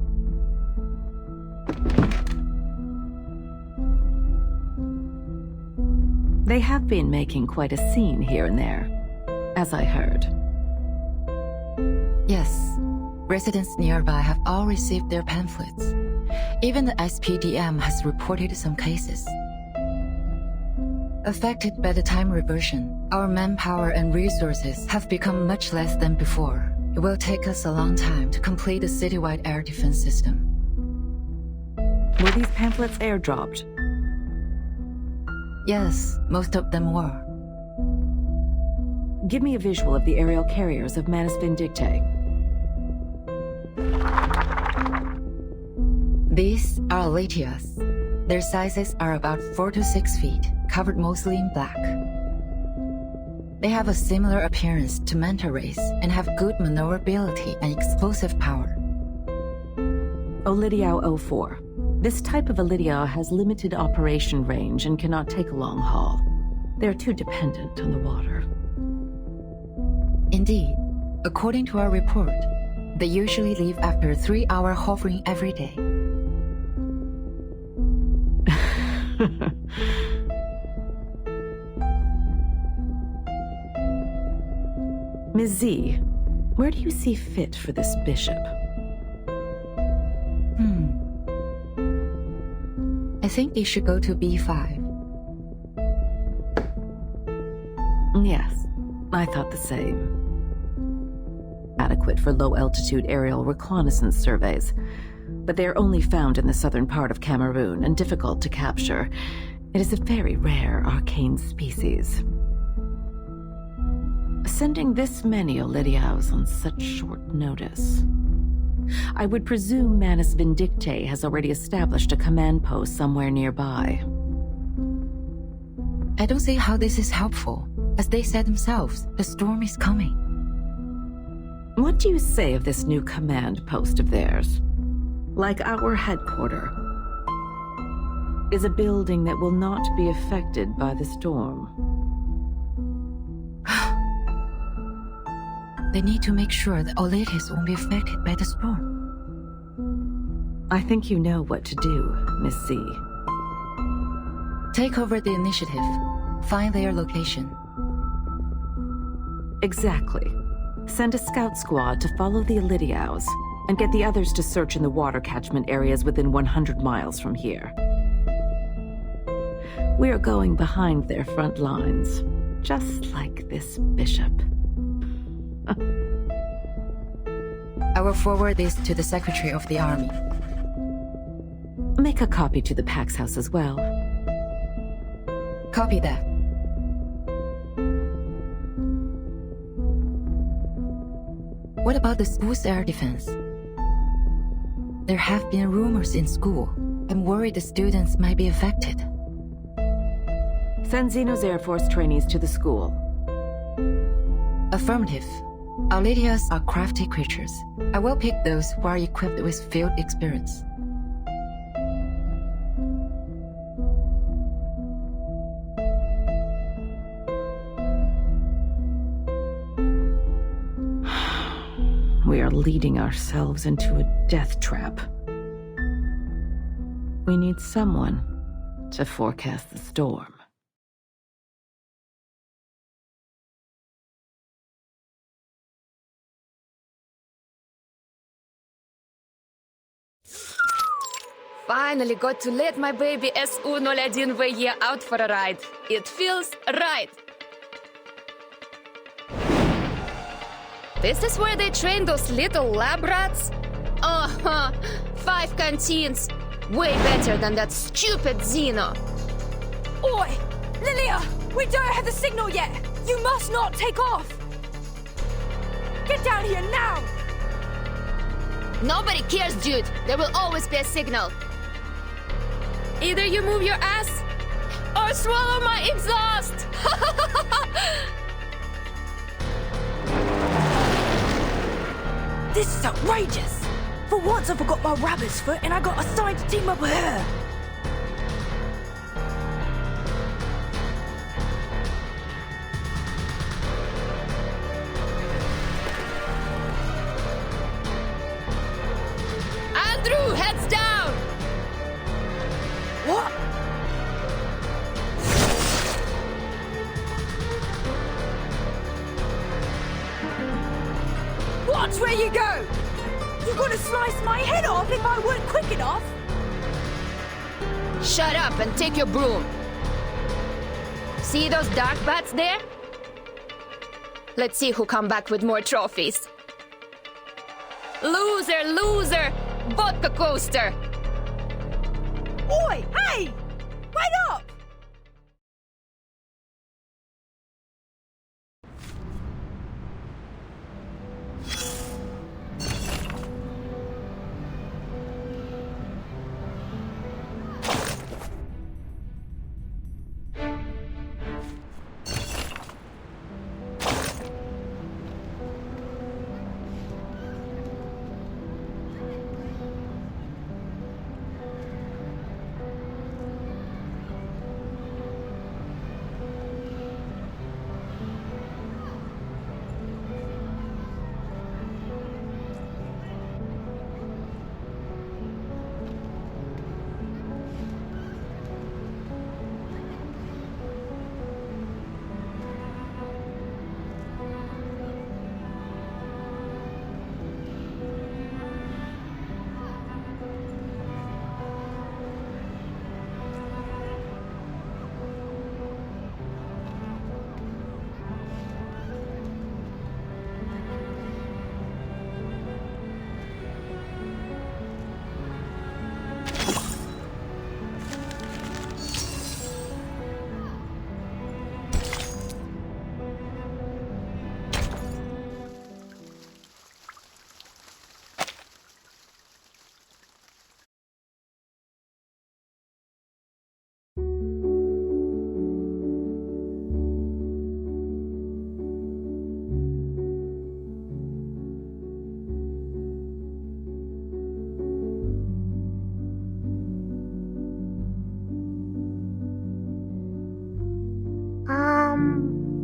They have been making quite a scene here and there, as I heard. Yes, residents nearby have all received their pamphlets. Even the SPDM has reported some cases. Affected by the time reversion, our manpower and resources have become much less than before. It will take us a long time to complete the citywide air defense system. Were these pamphlets airdropped? Yes, most of them were. Give me a visual of the aerial carriers of Manus Vindictae. These are Aletias. Their sizes are about 4 to 6 feet, covered mostly in black. They have a similar appearance to manta rays and have good maneuverability and explosive power. Olidiao 04. This type of Olidiao has limited operation range and cannot take a long haul. They are too dependent on the water. Indeed. According to our report, they usually leave after a 3-hour hovering every day. Ms. Z, where do you see fit for this bishop? I think they should go to B5. Yes, I thought the same. Adequate for low-altitude aerial reconnaissance surveys, but they are only found in the southern part of Cameroon and difficult to capture. It is a very rare arcane species. Sending this many Olidiaos on such short notice. I would presume Manus Vindictae has already established a command post somewhere nearby. I don't see how this is helpful. As they said themselves, the storm is coming. What do you say of this new command post of theirs? Like our headquarters, is a building that will not be affected by the storm. They need to make sure that Oletis won't be affected by the storm. I think you know what to do, Miss C. Take over the initiative. Find their location. Exactly. Send a scout squad to follow the Olidiaos, and get the others to search in the water catchment areas within 100 miles from here. We are going behind their front lines, just like this bishop. I will forward this to the Secretary of the Army. Make a copy to the Pax House as well. Copy that. What about the school's air defense? There have been rumors in school. I'm worried the students might be affected. Send Xeno's Air Force trainees to the school. Affirmative. Aletias are crafty creatures. I will pick those who are equipped with field experience. We are leading ourselves into a death trap. We need someone to forecast the storm. Finally got to let my baby SU-01V out for a ride. It feels right. This is where they train those little lab rats? 5 canteens. Way better than that stupid Xeno. Oi! Lilia! We don't have the signal yet! You must not take off! Get down here now! Nobody cares, dude. There will always be a signal. Either you move your ass or swallow my exhaust! This is outrageous! For once I forgot my rabbit's foot and I got assigned to team up with her! Andrew, heads down! What? Watch where you go! You're gonna slice my head off if I weren't quick enough! Shut up and take your broom. See those dark bats there? Let's see who come back with more trophies. Loser, loser! Vodka coaster! Oi, hey! Wait up!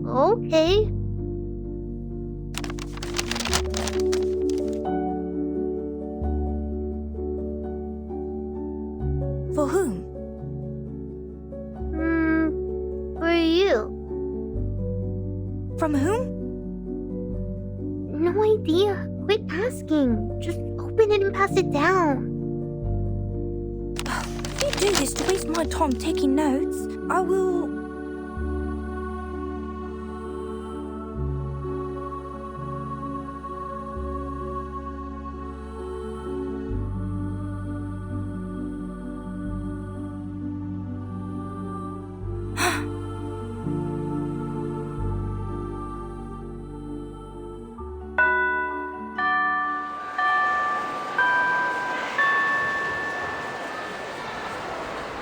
Okay. For whom? For you. From whom? No idea. Quit asking. Just open it and pass it down. If you do this to waste my time taking notes, I will...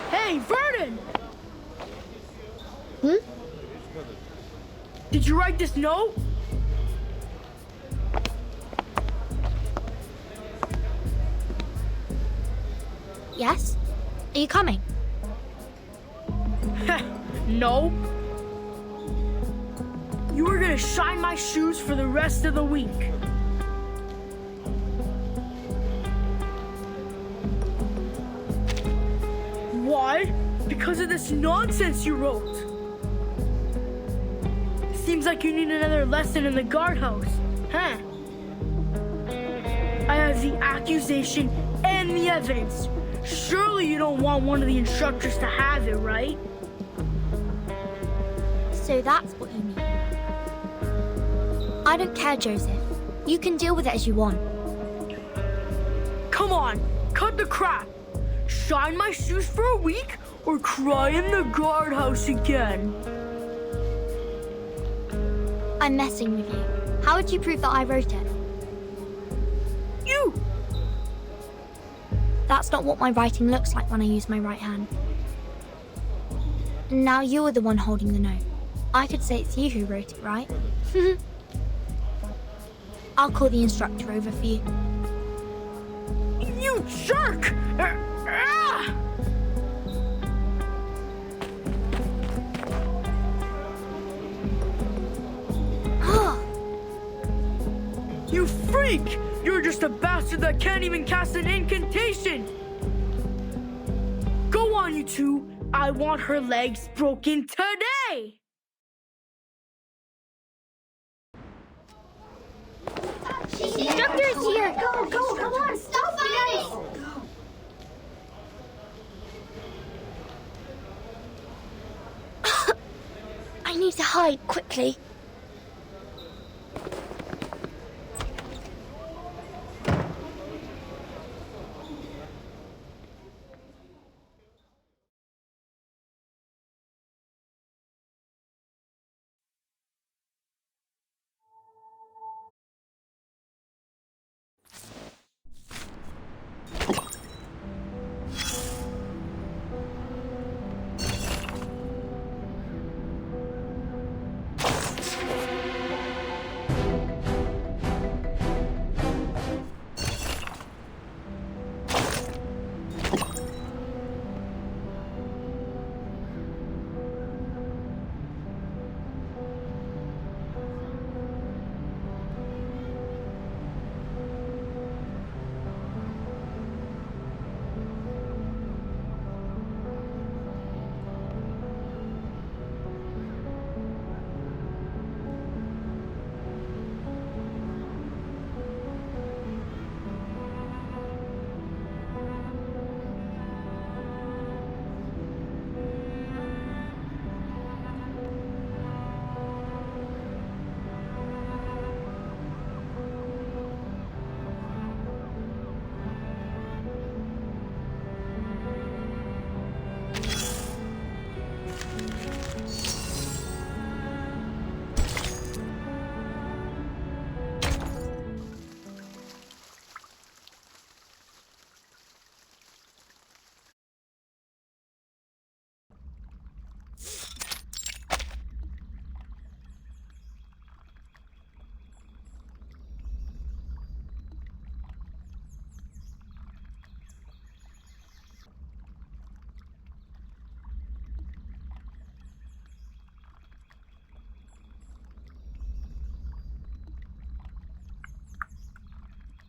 Hey, Vernon! Did you write this note? Yes? Are you coming? No. You were gonna shine my shoes for the rest of the week. Why? Because of this nonsense you wrote. Seems like you need another lesson in the guardhouse, huh? I have the accusation and the evidence. Surely you don't want one of the instructors to have it, right? So that's what you mean. I don't care, Joseph. You can deal with it as you want. Come on, cut the crap. Shine my shoes for a week or cry in the guardhouse again. I'm messing with you. How would you prove that I wrote it? You! That's not what my writing looks like when I use my right hand. Now you're the one holding the note. I could say it's you who wrote it, right? I'll call the instructor over for you. You jerk! You freak! You're just a bastard that can't even cast an incantation! Go on, you two. I want her legs broken today! The instructor is here! Go, come on, stop fighting! inside, quickly.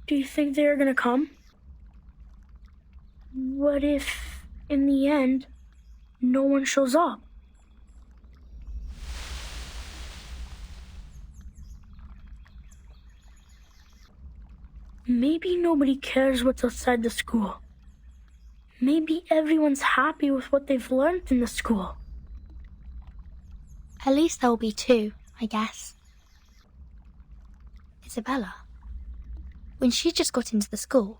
Do you think they're gonna come? What if, in the end, no one shows up? Maybe nobody cares what's outside the school. Maybe everyone's happy with what they've learned in the school. At least there'll be two, I guess. Isabella. When she just got into the school,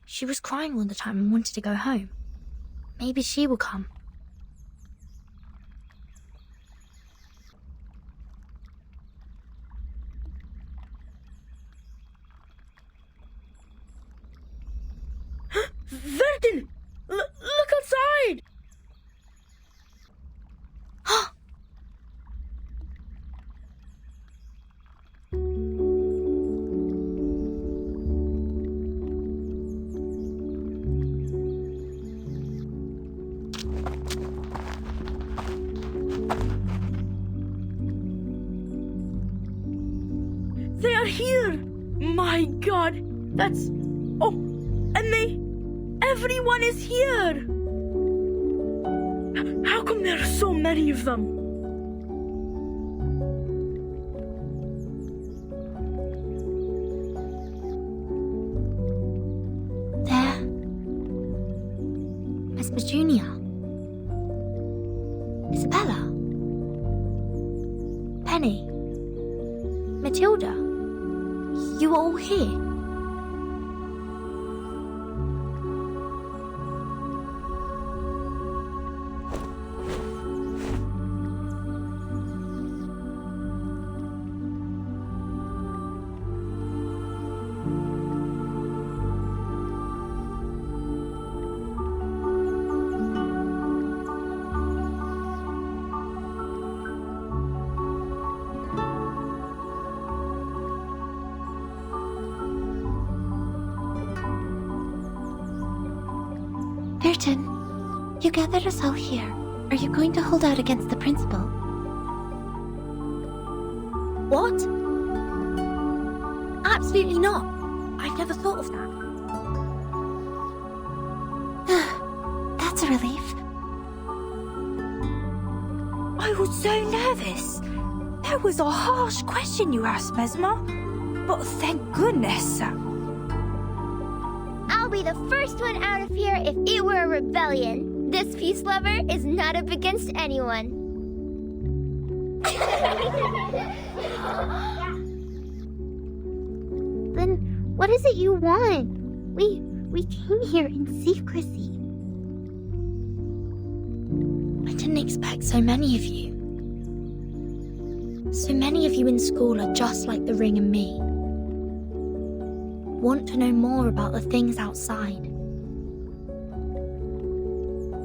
she was crying all the time and wanted to go home. Maybe she will come. Verden! Look outside! They are here! My God! That's... Oh, and they... Everyone is here! How come there are so many of them? There. Miss Petunia. Isabella. Penny. Matilda. You are all here. Burton, you gathered us all here. Are you going to hold out against the principal? What? Absolutely not. I've never thought of that. That's a relief. I was so nervous. That was a harsh question you asked, Mesmer. But thank goodness. I'll be the first one out of here if it were a rebellion. This peace lover is not up against anyone. Then what is it you want? We came here in secrecy. I didn't expect so many of you. So many of you in school are just like the Ring and me. Want to know more about the things outside.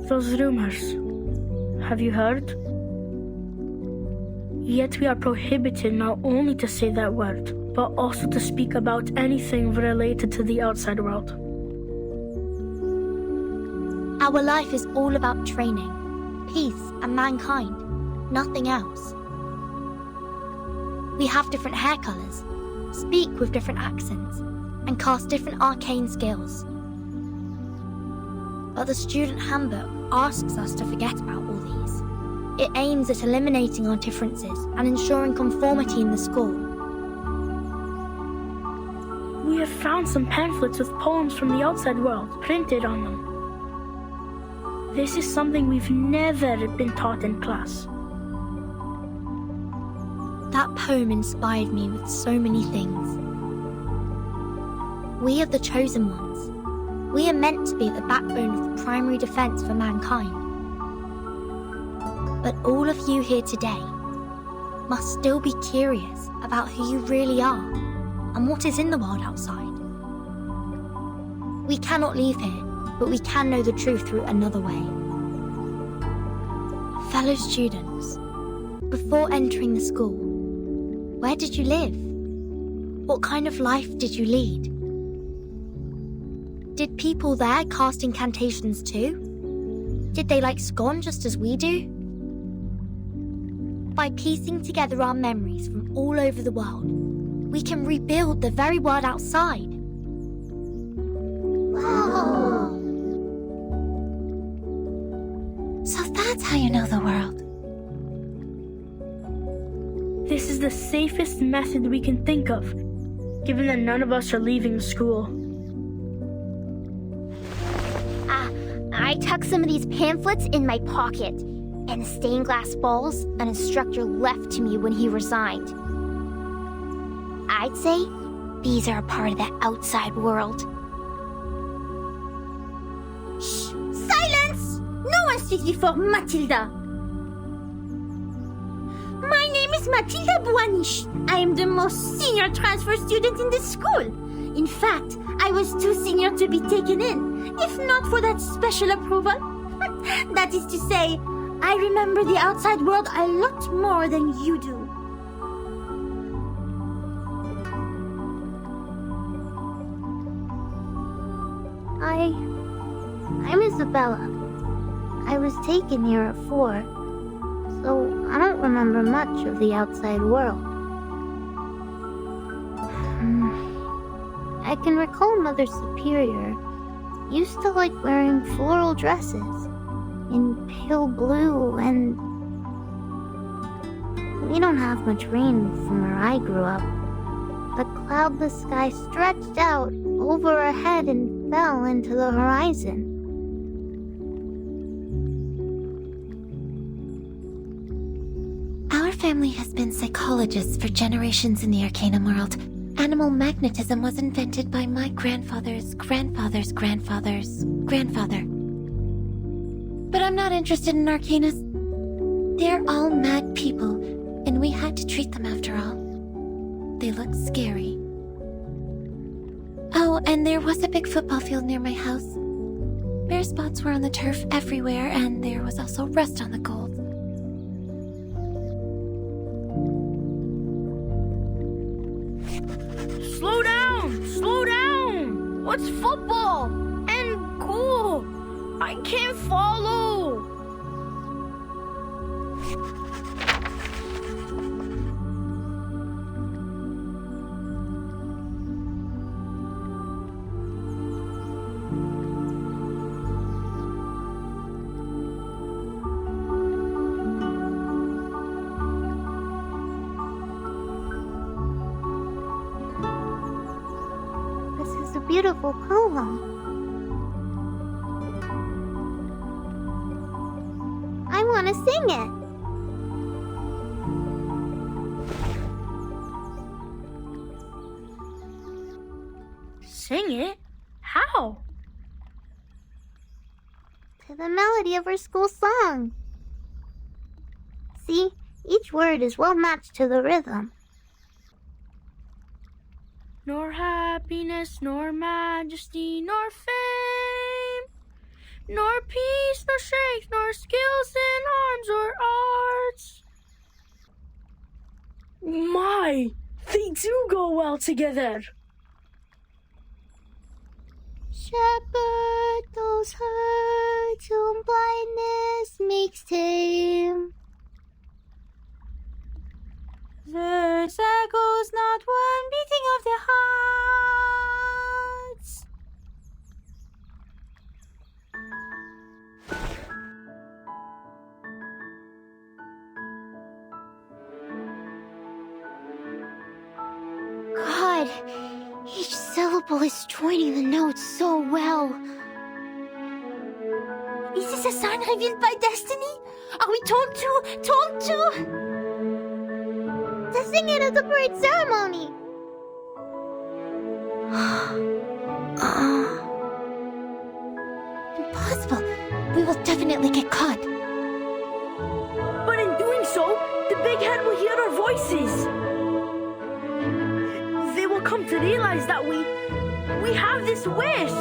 Those rumors, have you heard? Yet we are prohibited not only to say that word, but also to speak about anything related to the outside world. Our life is all about training, peace, and mankind. Nothing else. We have different hair colors, speak with different accents, and cast different arcane skills. But the student handbook asks us to forget about all these. It aims at eliminating our differences and ensuring conformity in the school. We have found some pamphlets with poems from the outside world printed on them. This is something we've never been taught in class. That poem inspired me with so many things. We are the chosen ones. We are meant to be the backbone of the primary defense for mankind. But all of you here today must still be curious about who you really are and what is in the world outside. We cannot leave here, but we can know the truth through another way. Fellow students, before entering the school, where did you live? What kind of life did you lead? Did people there cast incantations too? Did they like scone just as we do? By piecing together our memories from all over the world, we can rebuild the very world outside. Whoa! So that's how you know the world. This is the safest method we can think of, given that none of us are leaving the school. I tucked some of these pamphlets in my pocket, and the stained glass balls an instructor left to me when he resigned. I'd say these are a part of the outside world. Shh! Silence! No one speaks before Matilda. My name is Matilda Buanish. I am the most senior transfer student in the school. In fact, I was too senior to be taken in, if not for that special approval. That is to say, I remember the outside world a lot more than you do. I'm Isabella. I was taken here at 4, so I don't remember much of the outside world. I can recall Mother Superior used to like wearing floral dresses in pale blue, and we don't have much rain from where I grew up. The cloudless sky stretched out over our head and fell into the horizon. Our family has been psychologists for generations in the Arcanum world. Animal magnetism was invented by my grandfather's grandfather's grandfather's grandfather. But I'm not interested in Arcanus. They're all mad people, and we had to treat them after all. They look scary. Oh, and there was a big football field near my house. Bare spots were on the turf everywhere, and there was also rust on the gold. Slow down! Slow down! What's football? And cool! I can't follow! Beautiful poem. I want to sing it. sing it? How? To the melody of our school song. See, each word is well matched to the rhythm. Nor happiness, nor majesty, nor fame, nor peace, nor strength, nor skills in arms or arts. My, they do go well together. Shepherd those hearts whom blindness makes tame. Verse echoes not one beating of the hearts. God, each syllable is joining the notes so well. Is this a sign revealed by destiny? Are we told to? To sing it at the parade ceremony. Impossible. We will definitely get caught. But in doing so, the big head will hear our voices. They will come to realize that we have this wish.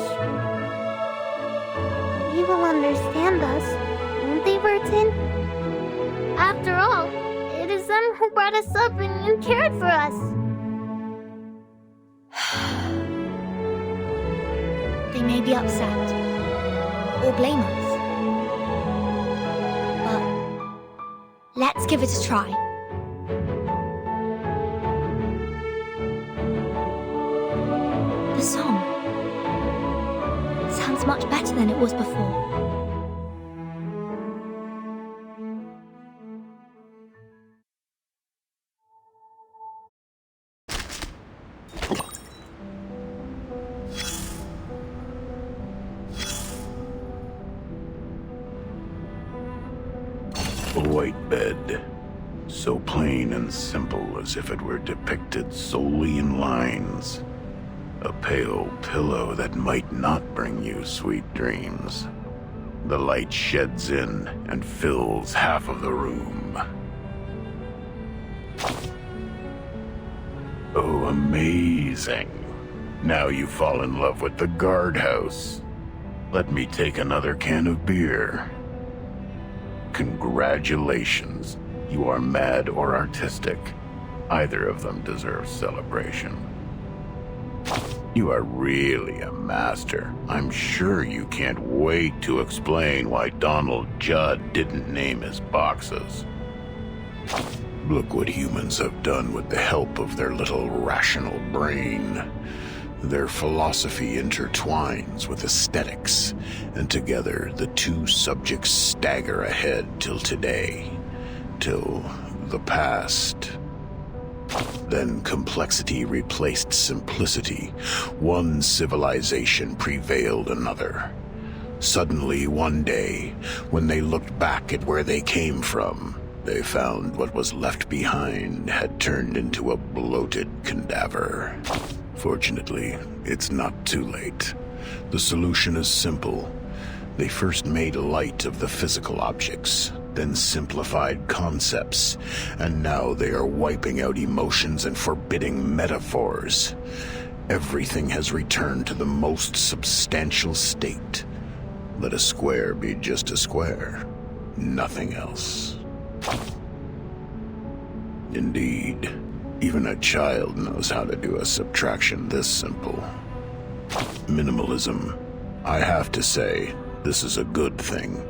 They will understand us, won't they, Burton? After all, it is them who brought us up and cared for us. They may be upset or blame us, but let's give it a try. The song sounds much better than it was before. A white bed, so plain and simple as if it were depicted solely in lines. A pale pillow that might not bring you sweet dreams. The light sheds in and fills half of the room. Oh, amazing. Now you fall in love with the guardhouse. Let me take another can of beer. Congratulations. You are mad or artistic. Either of them deserves celebration. You are really a master. I'm sure you can't wait to explain why Donald Judd didn't name his boxes. Look what humans have done with the help of their little rational brain. Their philosophy intertwines with aesthetics, and together the two subjects stagger ahead till today, till the past. Then complexity replaced simplicity. One civilization prevailed another. Suddenly, one day, when they looked back at where they came from, they found what was left behind had turned into a bloated cadaver. Fortunately, it's not too late. The solution is simple. They first made light of the physical objects, then simplified concepts, and now they are wiping out emotions and forbidding metaphors. Everything has returned to the most substantial state. Let a square be just a square, nothing else. Indeed, even a child knows how to do a subtraction this simple. Minimalism. I have to say, this is a good thing.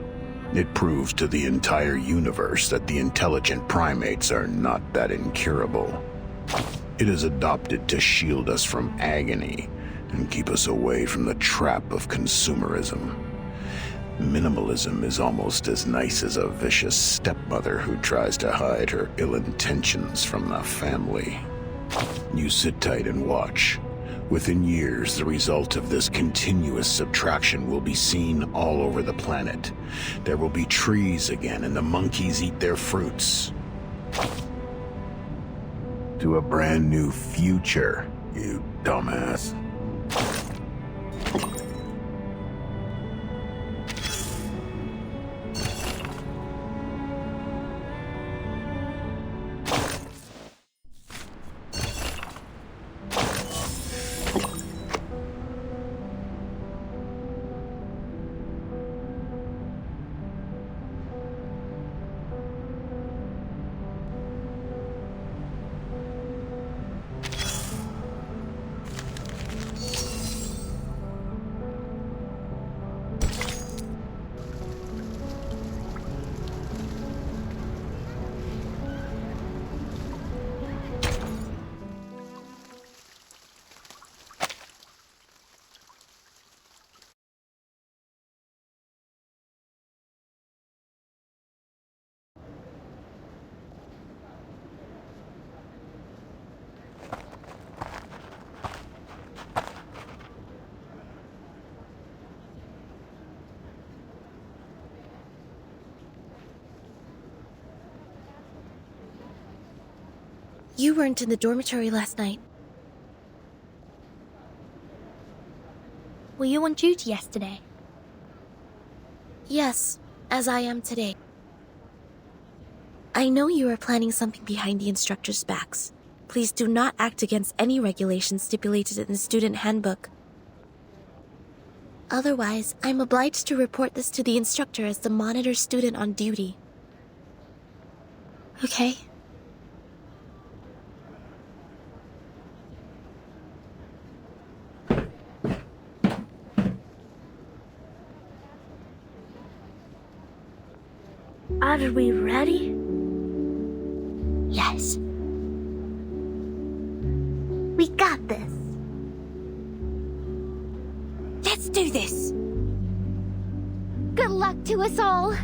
It proves to the entire universe that the intelligent primates are not that incurable. It is adopted to shield us from agony and keep us away from the trap of consumerism. Minimalism is almost as nice as a vicious stepmother who tries to hide her ill intentions from the family. You sit tight and watch. Within years, the result of this continuous subtraction will be seen all over the planet. There will be trees again, and the monkeys eat their fruits. To a brand new future, you dumbass. You weren't in the dormitory last night. Were you on duty yesterday? Yes, as I am today. I know you are planning something behind the instructor's backs. Please do not act against any regulations stipulated in the student handbook. Otherwise, I'm obliged to report this to the instructor as the monitor student on duty. Okay? Are we ready? Yes. We got this. Let's do this. Good luck to us all.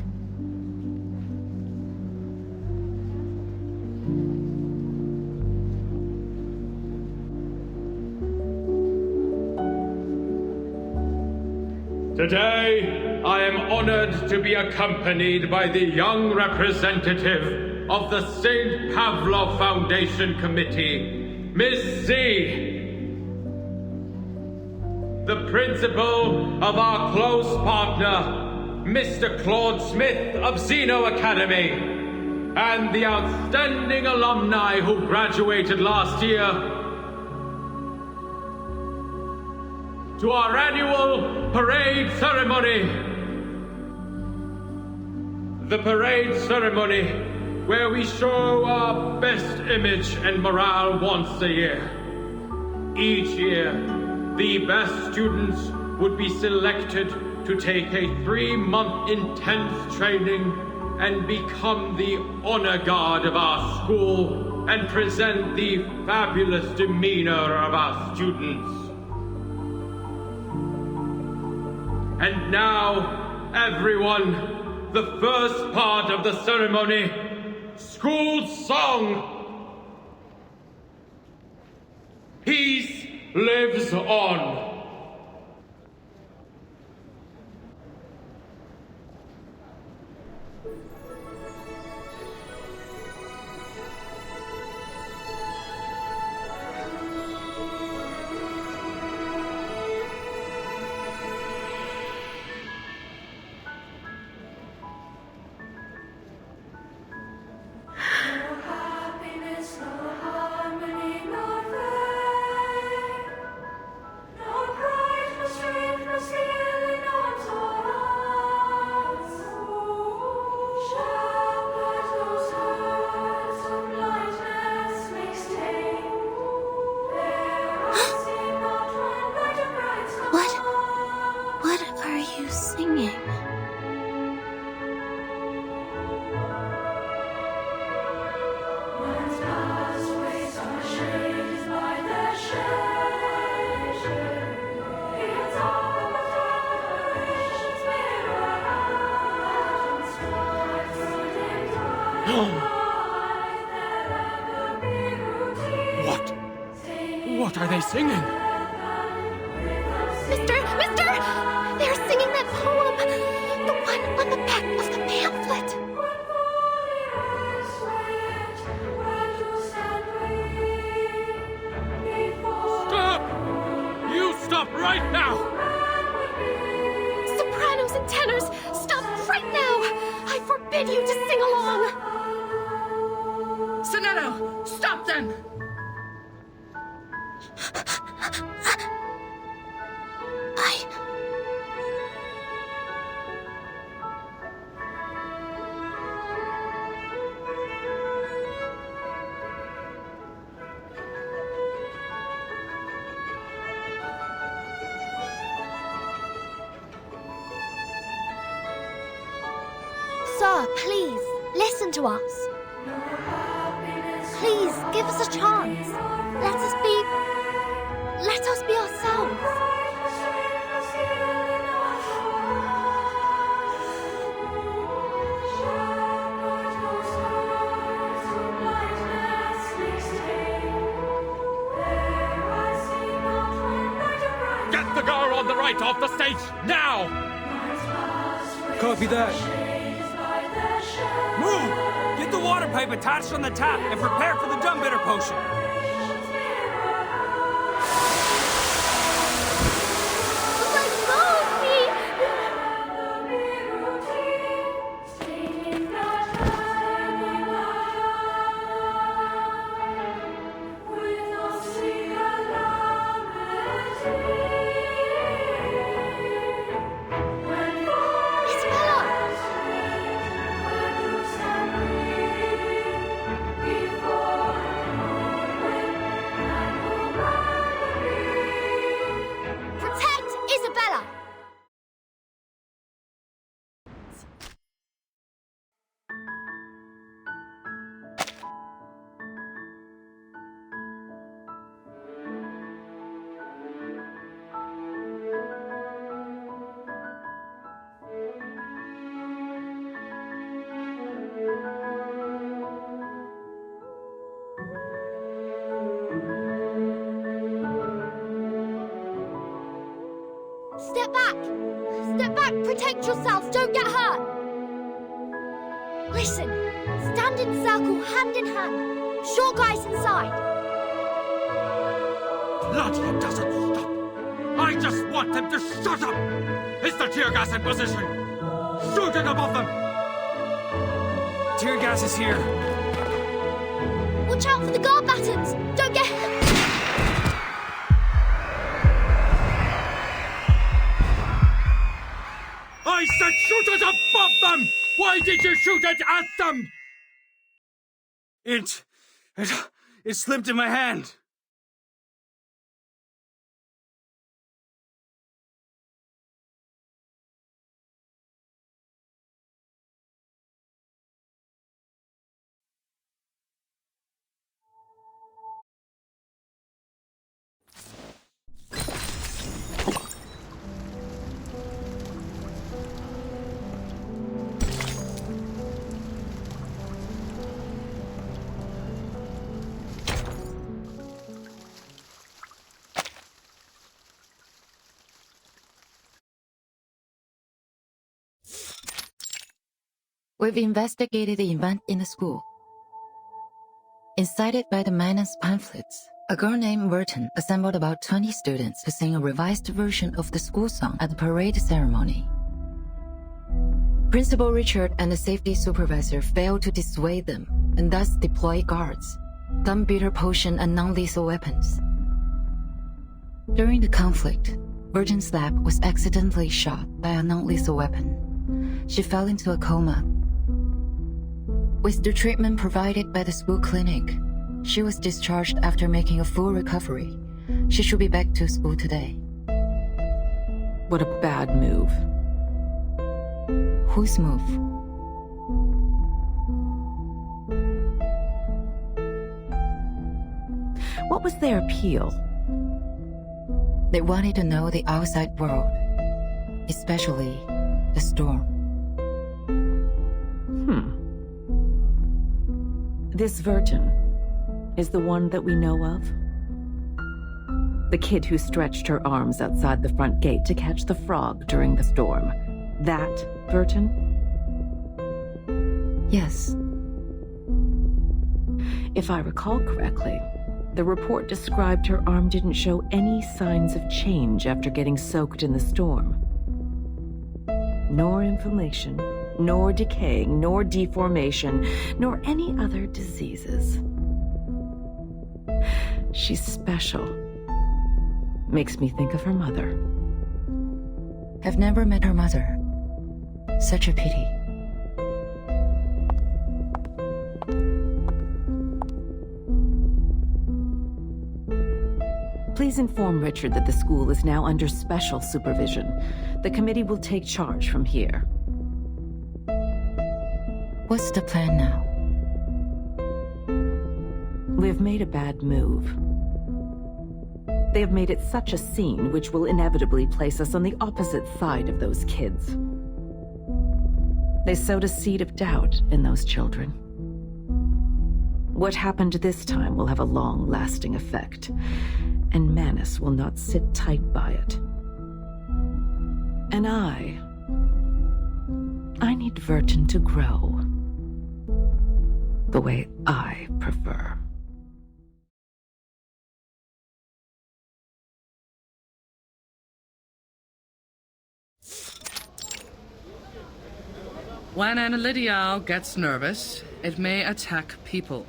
Today, I am honored to be accompanied by the young representative of the St. Pavlov Foundation Committee, Miss Z. The principal of our close partner, Mr. Claude Smith of Xeno Academy, and the outstanding alumni who graduated last year. To our annual parade ceremony. The parade ceremony where we show our best image and morale once a year. Each year, the best students would be selected to take a 3-month intense training and become the honor guard of our school and present the fabulous demeanor of our students. And now, everyone, the first part of the ceremony, school song. Peace lives on. What are they singing? Mister! They're singing that poem! The one on the back of the pamphlet! Stop! You stop right now! Sopranos and tenors, stop right now! I forbid you to sing along! Sonetto, stop them! Sir, please, listen to us. Please, give us a chance. Let us be ourselves. Get the girl on the right off the stage, now! Copy that. Move! Get the water pipe attached on the tap and prepare for the dumb bitter potion. Step back! Step back! Protect yourselves! Don't get hurt! Listen! Stand in circle, hand in hand. Short guys inside. Bloody it doesn't stop! I just want them to shut up! Is the tear gas in position? Shoot it above them! Tear gas is here. Watch out for the guard battens! Don't get hurt! I said shoot it above them! Why did you shoot it at them? It slipped in my hand. We've investigated the event in the school. Incited by the Manus pamphlets, a girl named Verton assembled about 20 students to sing a revised version of the school song at the parade ceremony. Principal Richard and the safety supervisor failed to dissuade them and thus deployed guards, dumb bitter potion and non-lethal weapons. During the conflict, Verton's lab was accidentally shot by a non-lethal weapon. She fell into a coma. With the treatment provided by the school clinic, she was discharged after making a full recovery. She should be back to school today. What a bad move. Whose move? What was their appeal? They wanted to know the outside world, especially the storm. This Verton is the one that we know of? The kid who stretched her arms outside the front gate to catch the frog during the storm. That Verton? Yes. If I recall correctly, the report described her arm didn't show any signs of change after getting soaked in the storm. Nor inflammation, nor decaying, nor deformation, nor any other diseases. She's special. Makes me think of her mother. I've never met her mother. Such a pity. Please inform Richard that the school is now under special supervision. The committee will take charge from here. What's the plan now? We've made a bad move. They have made it such a scene which will inevitably place us on the opposite side of those kids. They sowed a seed of doubt in those children. What happened this time will have a long-lasting effect, and Manus will not sit tight by it. And I need Verton to grow. the way I prefer. When an Elidiao gets nervous, it may attack people.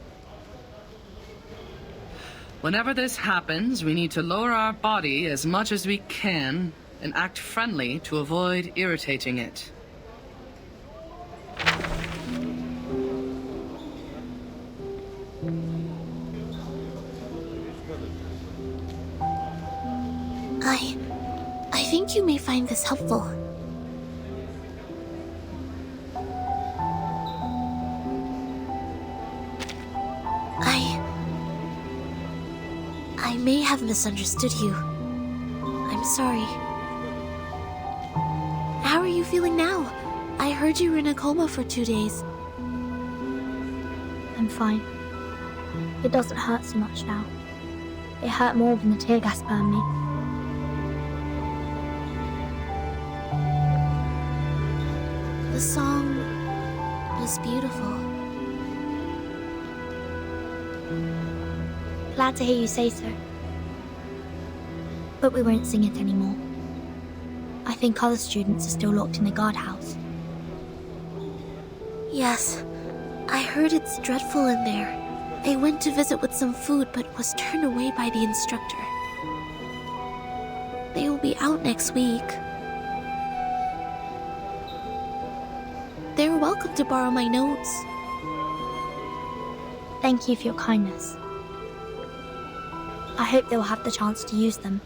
Whenever this happens, we need to lower our body as much as we can and act friendly to avoid irritating it. I think you may find this helpful. I may have misunderstood you. I'm sorry. How are you feeling now? I heard you were in a coma for 2 days. I'm fine. It doesn't hurt so much now. It hurt more when the tear gas burned me. The song was beautiful. Glad to hear you say so. But we won't sing it anymore. I think other students are still locked in the guardhouse. Yes, I heard it's dreadful in there. I went to visit with some food but was turned away by the instructor. They will be out next week. They're welcome to borrow my notes. Thank you for your kindness. I hope they will have the chance to use them.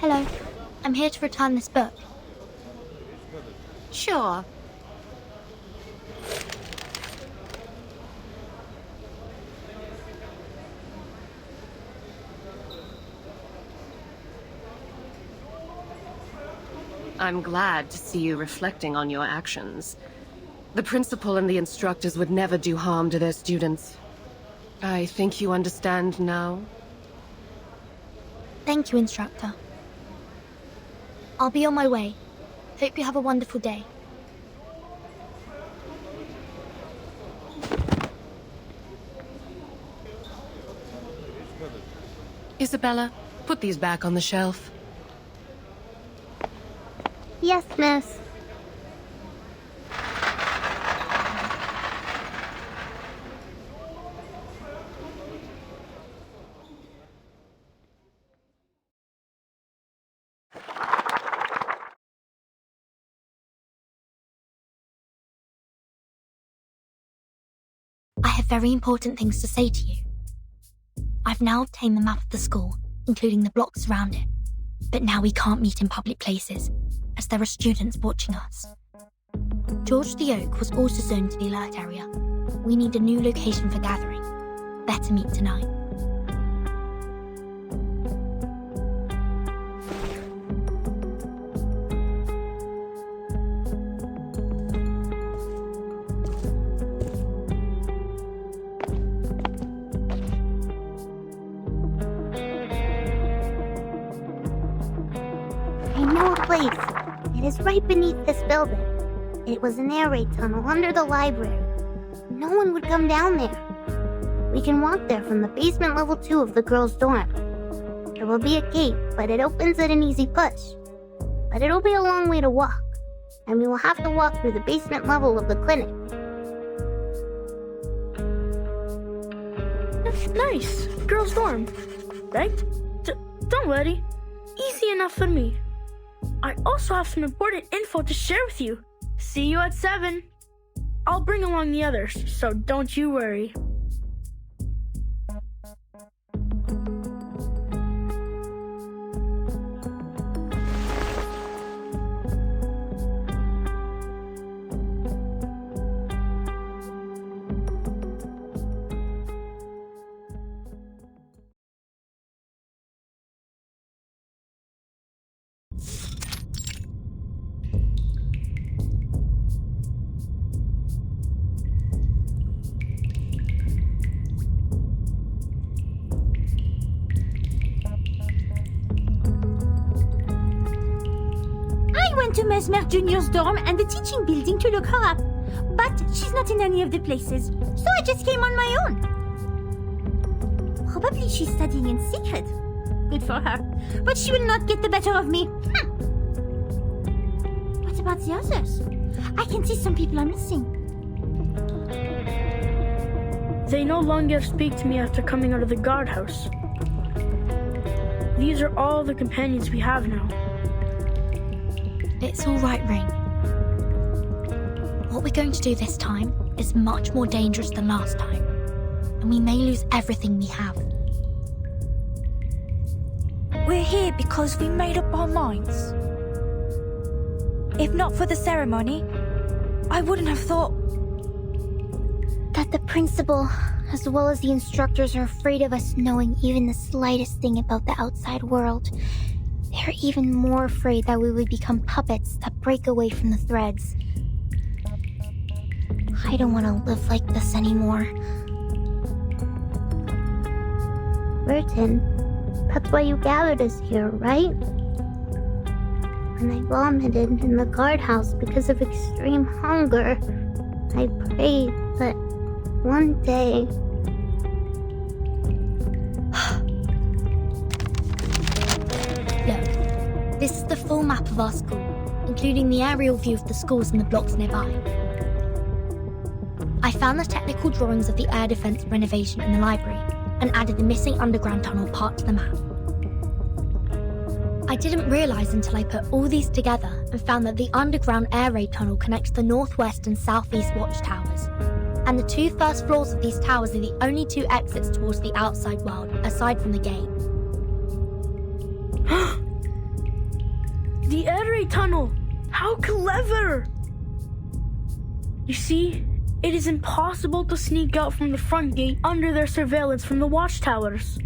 Hello. I'm here to return this book. Sure. I'm glad to see you reflecting on your actions. The principal and the instructors would never do harm to their students. I think you understand now. Thank you, instructor. I'll be on my way. Hope you have a wonderful day. Isabella, put these back on the shelf. Yes, miss. have very important things to say to you. I've now obtained the map of the school, including the blocks around it. But now we can't meet in public places, as there are students watching us. George the Oak was also zoned to the alert area. We need a new location for gathering. Better meet tonight. I know a place. It is right beneath this building. It was an air raid tunnel under the library. No one would come down there. We can walk there from the basement level 2 of the girls' dorm. There will be a gate, but it opens at an easy push. But it'll be a long way to walk, and we will have to walk through the basement level of the clinic. Nice. Girls' dorm, right? Don't worry. Easy enough for me. I also have some important info to share with you. See you at 7. I'll bring along the others, so don't you worry. To Mesmer Jr.'s dorm and the teaching building to look her up. But she's not in any of the places, so I just came on my own. Probably she's studying in secret. Good for her. But she will not get the better of me. What about the others? I can see some people are missing. They no longer speak to me after coming out of the guardhouse. These are all the companions we have now. It's all right, Ring. What we're going to do this time is much more dangerous than last time, and we may lose everything we have. We're here because we made up our minds. If not for the ceremony, I wouldn't have thought... That the principal, as well as the instructors, are afraid of us knowing even the slightest thing about the outside world. They're even more afraid that we would become puppets that break away from the threads. I don't want to live like this anymore. Burton, that's why you gathered us here, right? When I vomited in the guardhouse because of extreme hunger, I prayed that one day... Look, this is the full map of our school, including the aerial view of the schools and the blocks nearby. I found the technical drawings of the air defense renovation in the library and added the missing underground tunnel part to the map. I didn't realise until I put all these together and found that the underground air raid tunnel connects the northwest and southeast watchtowers, and the 2 first floors of these towers are the only 2 exits towards the outside world, aside from the gate. The air raid tunnel! How clever! You see, it is impossible to sneak out from the front gate under their surveillance from the watchtowers.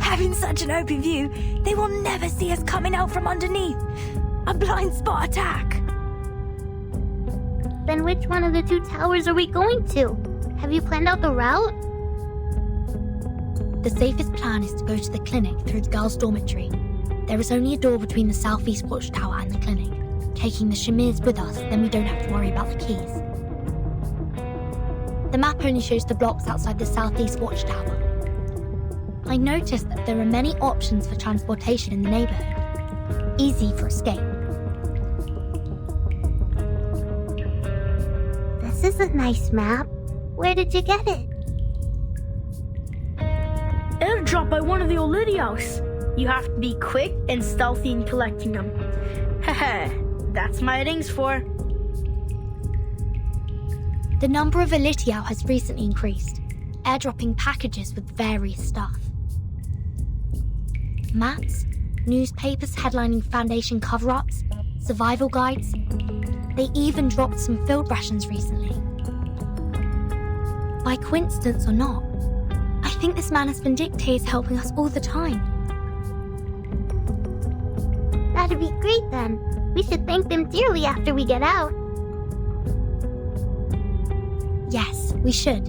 Having such an open view, they will never see us coming out from underneath. A blind spot attack. Then which one of the 2 towers are we going to? Have you planned out the route? The safest plan is to go to the clinic through the girls' dormitory. There is only a door between the southeast watchtower and the clinic. Taking the chimneys with us, then we don't have to worry about the keys. The map only shows the blocks outside the southeast watchtower. I noticed that there are many options for transportation in the neighborhood. Easy for escape. This is a nice map. Where did you get it? Airdrop by one of the Olidios. You have to be quick and stealthy in collecting them. Haha, that's my rings for. The number of Elitiao has recently increased, airdropping packages with various stuff. Mats, newspapers headlining Foundation cover-ups, survival guides. They even dropped some field rations recently. By coincidence or not, I think this man has been dictators helping us all the time. That'd be great then. We should thank them dearly after we get out. Yes, we should.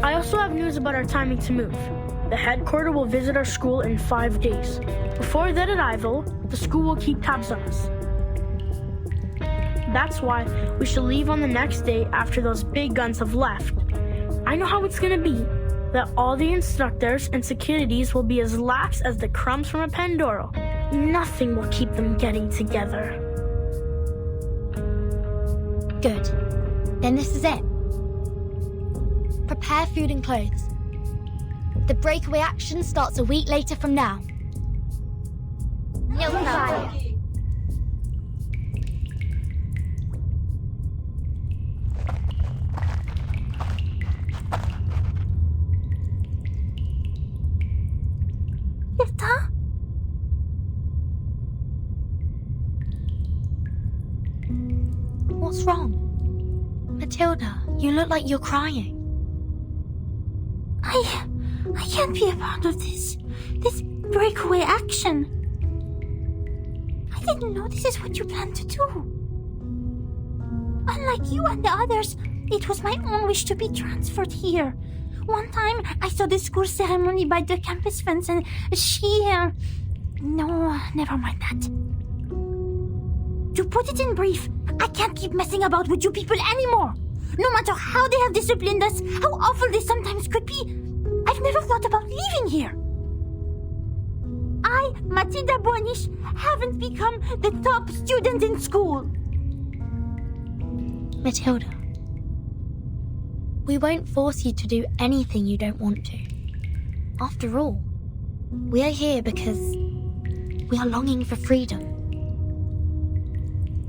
I also have news about our timing to move. The headquarters will visit our school in 5 days. Before that arrival, the school will keep tabs on us. That's why we should leave on the next day after those big guns have left. I know how it's gonna be. That all the instructors and securities will be as lax as the crumbs from a Pandoro. Nothing will keep them getting together. Good. Then this is it. Prepare food and clothes. The breakaway action starts a week later from now. No problem. Yetta? What's wrong? Matilda, you look like you're crying. I can't be a part of this breakaway action. I didn't know this is what you planned to do. Unlike you and the others, it was my own wish to be transferred here. One time, I saw the school ceremony by the campus fence and No, never mind that. To put it in brief, I can't keep messing about with you people anymore. No matter how they have disciplined us, how awful they sometimes could be, I've never thought about leaving here. I, Matilda Bonish, haven't become the top student in school. Matilda, we won't force you to do anything you don't want to. After all, we are here because we are longing for freedom.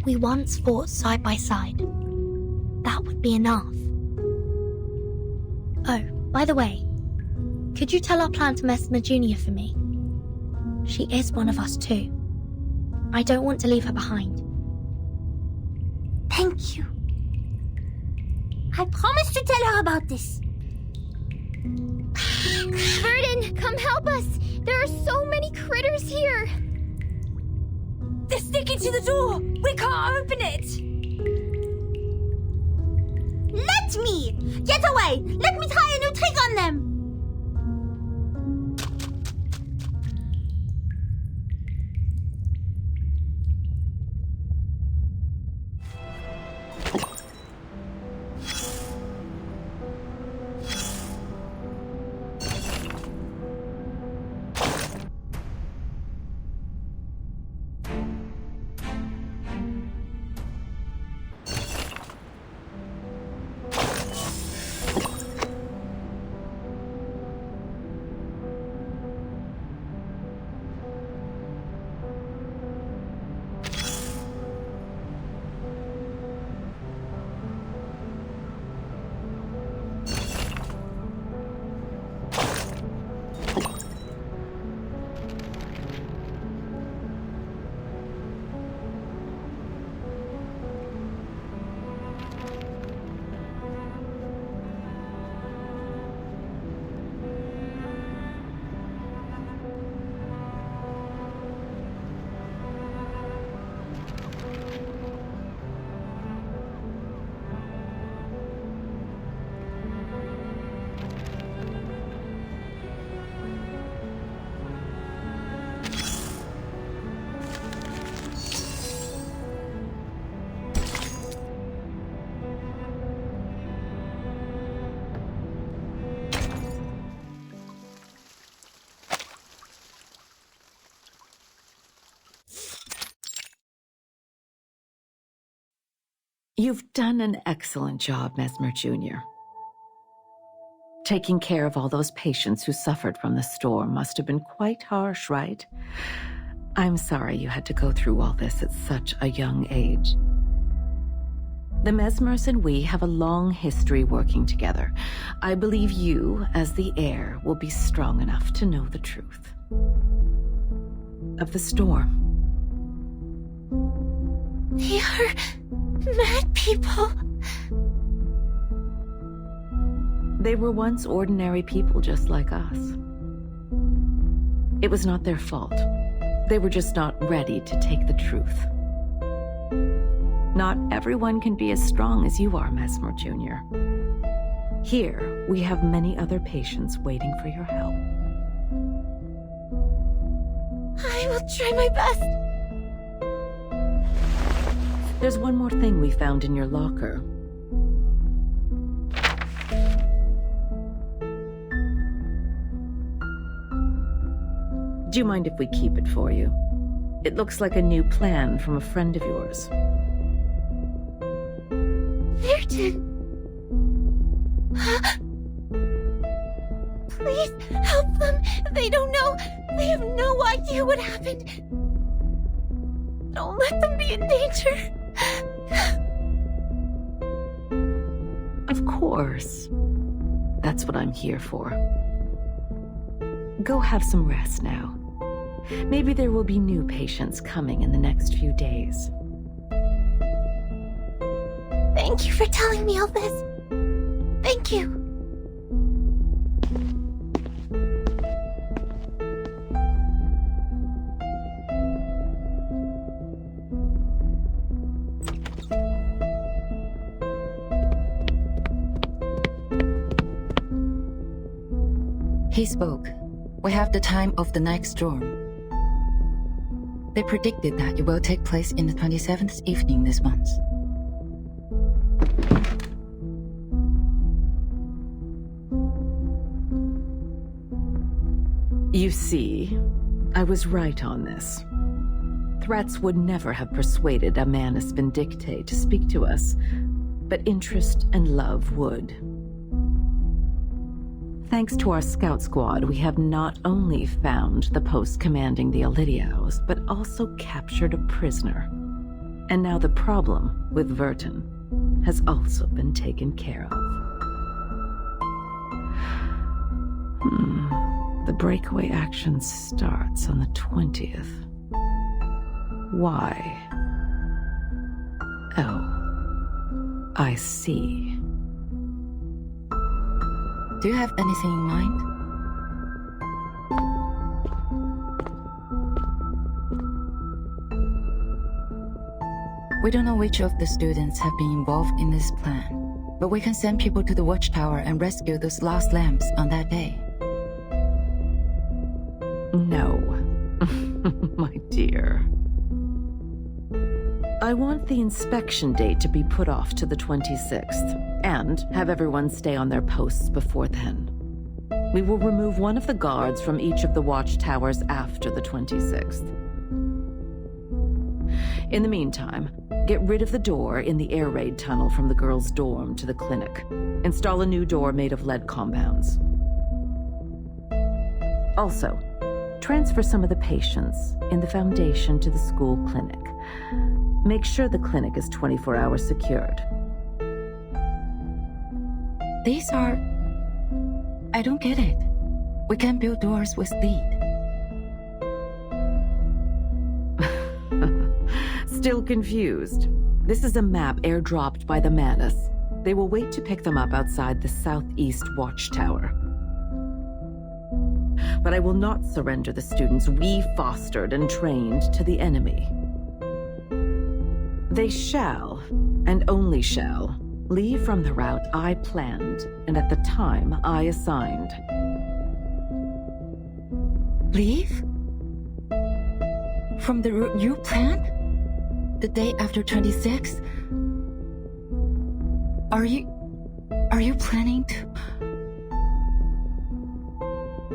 We once fought side by side. That would be enough. Oh, by the way, could you tell our plan to Mesmer Jr. for me? She is one of us too. I don't want to leave her behind. Thank you. I promise to tell her about this. Verdon, come help us! There are so many critters here! They're sticking to the door! We can't open it! Let me! Get away! Let me try a new trick on them! You've done an excellent job, Mesmer Jr. Taking care of all those patients who suffered from the storm must have been quite harsh, right? I'm sorry you had to go through all this at such a young age. The Mesmers and we have a long history working together. I believe you, as the heir, will be strong enough to know the truth. Of the storm. They are mad people. They were once ordinary people just like us. It was not their fault. They were just not ready to take the truth. Not everyone can be as strong as you are, Mesmer Jr. Here, we have many other patients waiting for your help. I will try my best. There's one more thing we found in your locker. Do you mind if we keep it for you? It looks like a new plan from a friend of yours. Virgin! Please help them. They don't know. They have no idea what happened. Don't let them be in danger. Of course. That's what I'm here for. Go have some rest now. Maybe there will be new patients coming in the next few days. Thank you for telling me all this. Thank you. He spoke. We have the time of the next storm. They predicted that it will take place in the 27th evening this month. You see, I was right on this. Threats would never have persuaded a Manus Vindictae to speak to us, but interest and love would. Thanks to our scout squad, we have not only found the post commanding the Elidios, but also captured a prisoner. And now the problem with Verton has also been taken care of. The breakaway action starts on the 20th. Why? Oh, I see. Do you have anything in mind? We don't know which of the students have been involved in this plan, but we can send people to the watchtower and rescue those lost lamps on that day. No, my dear. I want the inspection date to be put off to the 26th, and have everyone stay on their posts before then. We will remove one of the guards from each of the watchtowers after the 26th. In the meantime, get rid of the door in the air raid tunnel from the girls' dorm to the clinic. Install a new door made of lead compounds. Also, transfer some of the patients in the Foundation to the school clinic. Make sure the clinic is 24 hours secured. These are... I don't get it. We can't build doors with lead. Still confused? This is a map airdropped by the Manus. They will wait to pick them up outside the southeast watchtower. But I will not surrender the students we fostered and trained to the enemy. They shall, and only shall, leave from the route I planned and at the time I assigned. Leave? From the route you planned? The day after 26? Are you planning to...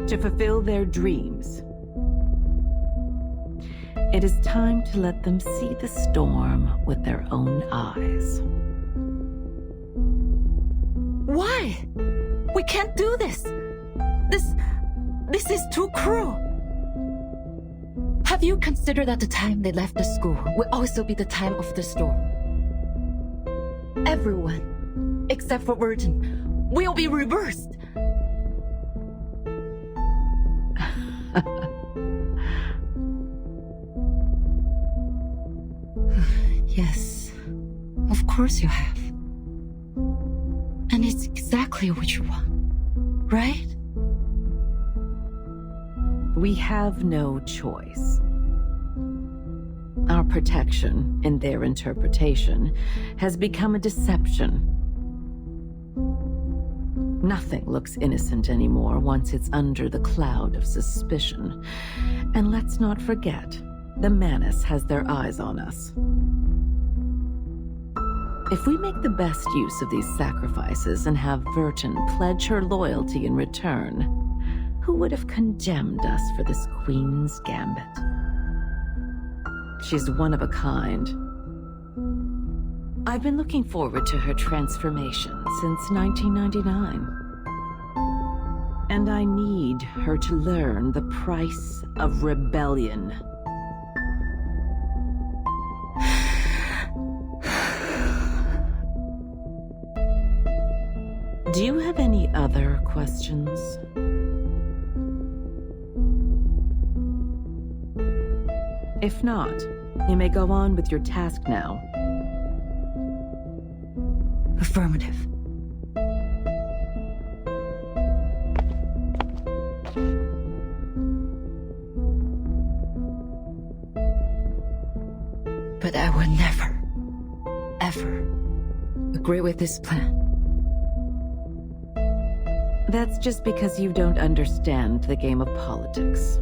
To fulfill their dreams. It is time to let them see the storm with their own eyes. Why? We can't do this. This is too cruel. Have you considered that the time they left the school will also be the time of the storm? Everyone, except for Burton, will be reversed. Yes, of course you have. And it's exactly what you want, right? We have no choice. Our protection, in their interpretation, has become a deception. Nothing looks innocent anymore once it's under the cloud of suspicion. And let's not forget, the Manus has their eyes on us. If we make the best use of these sacrifices and have Verton pledge her loyalty in return, who would have condemned us for this Queen's Gambit? She's one of a kind. I've been looking forward to her transformation since 1999. And I need her to learn the price of rebellion. Do you have any other questions? If not, you may go on with your task now. Affirmative. But I will never, ever agree with this plan. That's just because you don't understand the game of politics.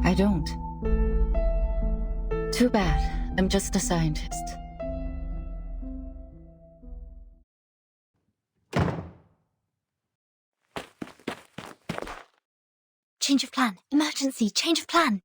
I don't. Too bad. I'm just a scientist. Change of plan. Emergency. Change of plan.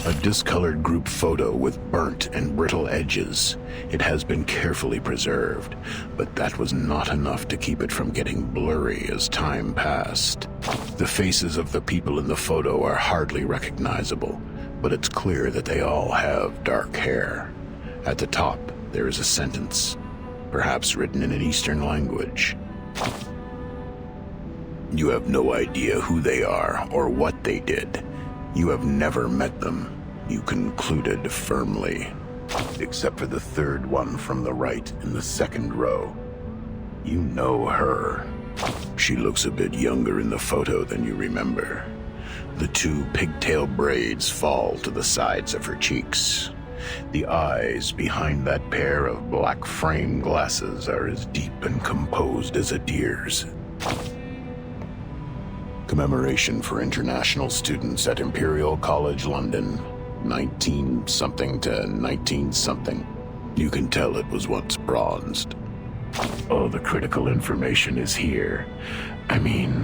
A discolored group photo with burnt and brittle edges. It has been carefully preserved, but that was not enough to keep it from getting blurry as time passed. The faces of the people in the photo are hardly recognizable, but it's clear that they all have dark hair. At the top, there is a sentence, perhaps written in an Eastern language. You have no idea who they are or what they did. You have never met them, you concluded firmly. Except for the third one from the right in the second row. You know her. She looks a bit younger in the photo than you remember. The two pigtail braids fall to the sides of her cheeks. The eyes behind that pair of black frame glasses are as deep and composed as a deer's. Commemoration for international students at Imperial College London, 19-something to 19-something. You can tell it was once bronzed. All the critical information is here. I mean,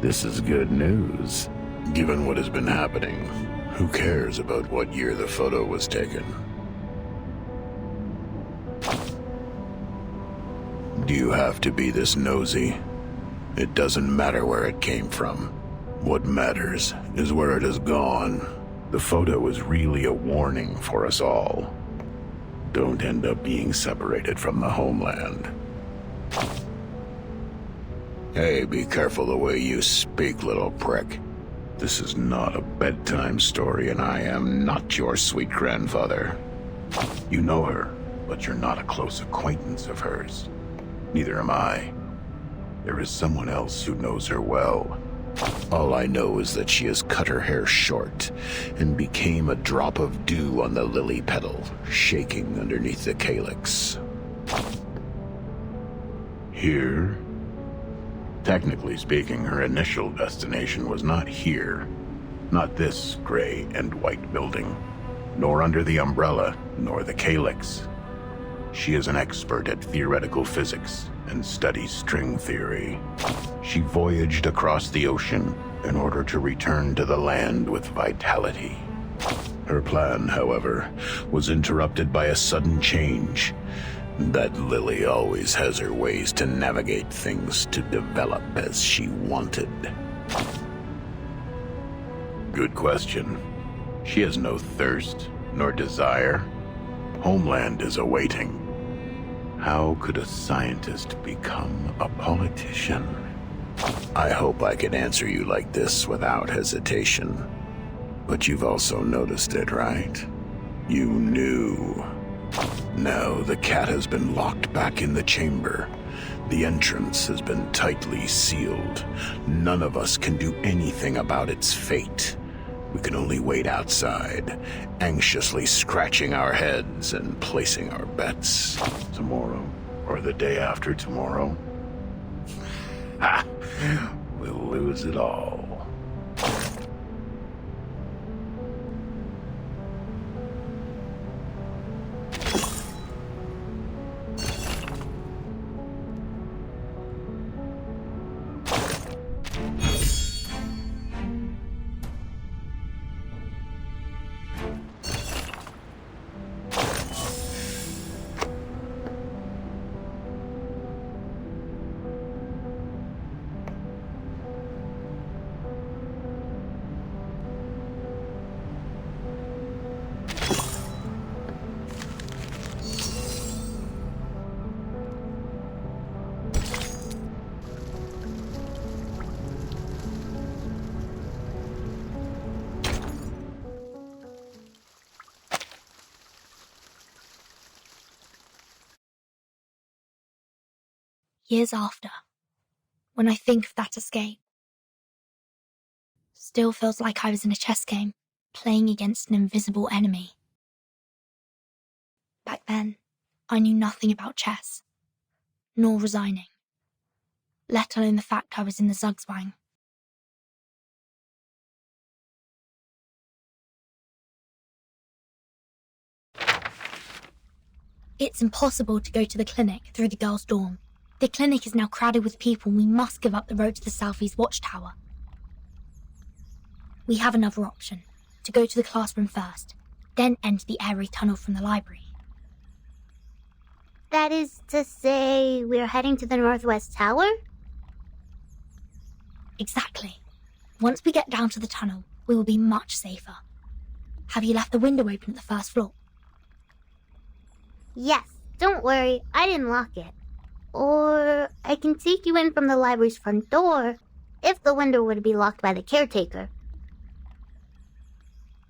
this is good news. Given what has been happening, who cares about what year the photo was taken? Do you have to be this nosy? It doesn't matter where it came from. What matters is where it has gone. The photo is really a warning for us all. Don't end up being separated from the homeland. Hey, be careful the way you speak, little prick. This is not a bedtime story, and I am not your sweet grandfather. You know her, but you're not a close acquaintance of hers. Neither am I. There is someone else who knows her well. All I know is that she has cut her hair short and became a drop of dew on the lily petal, shaking underneath the calyx. Here? Technically speaking, her initial destination was not here. Not this gray and white building, nor under the umbrella, nor the calyx. She is an expert at theoretical physics and studies string theory. She voyaged across the ocean in order to return to the land with vitality. Her plan, however, was interrupted by a sudden change. That Lily always has her ways to navigate things to develop as she wanted. Good question. She has no thirst, nor desire. Homeland is awaiting. How could a scientist become a politician? I hope I can answer you like this without hesitation. But you've also noticed it, right? You knew. Now the cat has been locked back in the chamber. The entrance has been tightly sealed. None of us can do anything about its fate. We can only wait outside, anxiously scratching our heads and placing our bets. Tomorrow, or the day after tomorrow, ha! We'll lose it all. Years after, when I think of that escape, still feels like I was in a chess game, playing against an invisible enemy. Back then, I knew nothing about chess, nor resigning, let alone the fact I was in the Zugzwang. It's impossible to go to the clinic through the girls' dorm. The clinic is now crowded with people and we must give up the road to the southeast watchtower. We have another option, to go to the classroom first, then enter the airy tunnel from the library. That is to say, we're heading to the northwest tower? Exactly. Once we get down to the tunnel, we will be much safer. Have you left the window open at the first floor? Yes, don't worry, I didn't lock it. Or I can take you in from the library's front door, if the window were to be locked by the caretaker.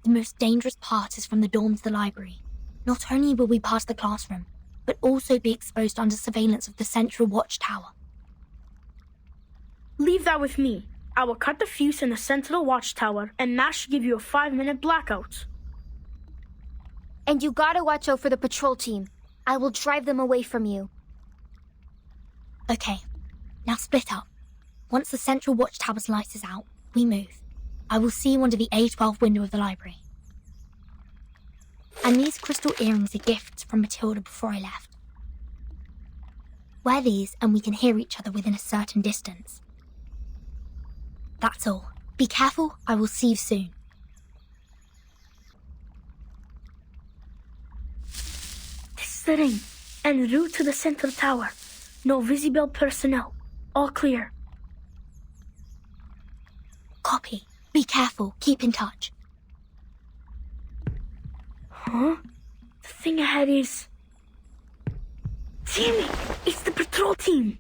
The most dangerous part is from the dorm to the library. Not only will we pass the classroom, but also be exposed under surveillance of the central watchtower. Leave that with me. I will cut the fuse in the central watchtower, and that should give you a 5-minute blackout. And you gotta watch out for the patrol team. I will drive them away from you. Okay, now split up. Once the central watchtower's light is out, we move. I will see you under the A12 window of the library. And these crystal earrings are gifts from Matilda before I left. Wear these and we can hear each other within a certain distance. That's all. Be careful, I will see you soon. This is the ring, en route to the central tower. No visible personnel. All clear. Copy. Be careful. Keep in touch. Huh? The thing ahead is... Damn it! It's the patrol team!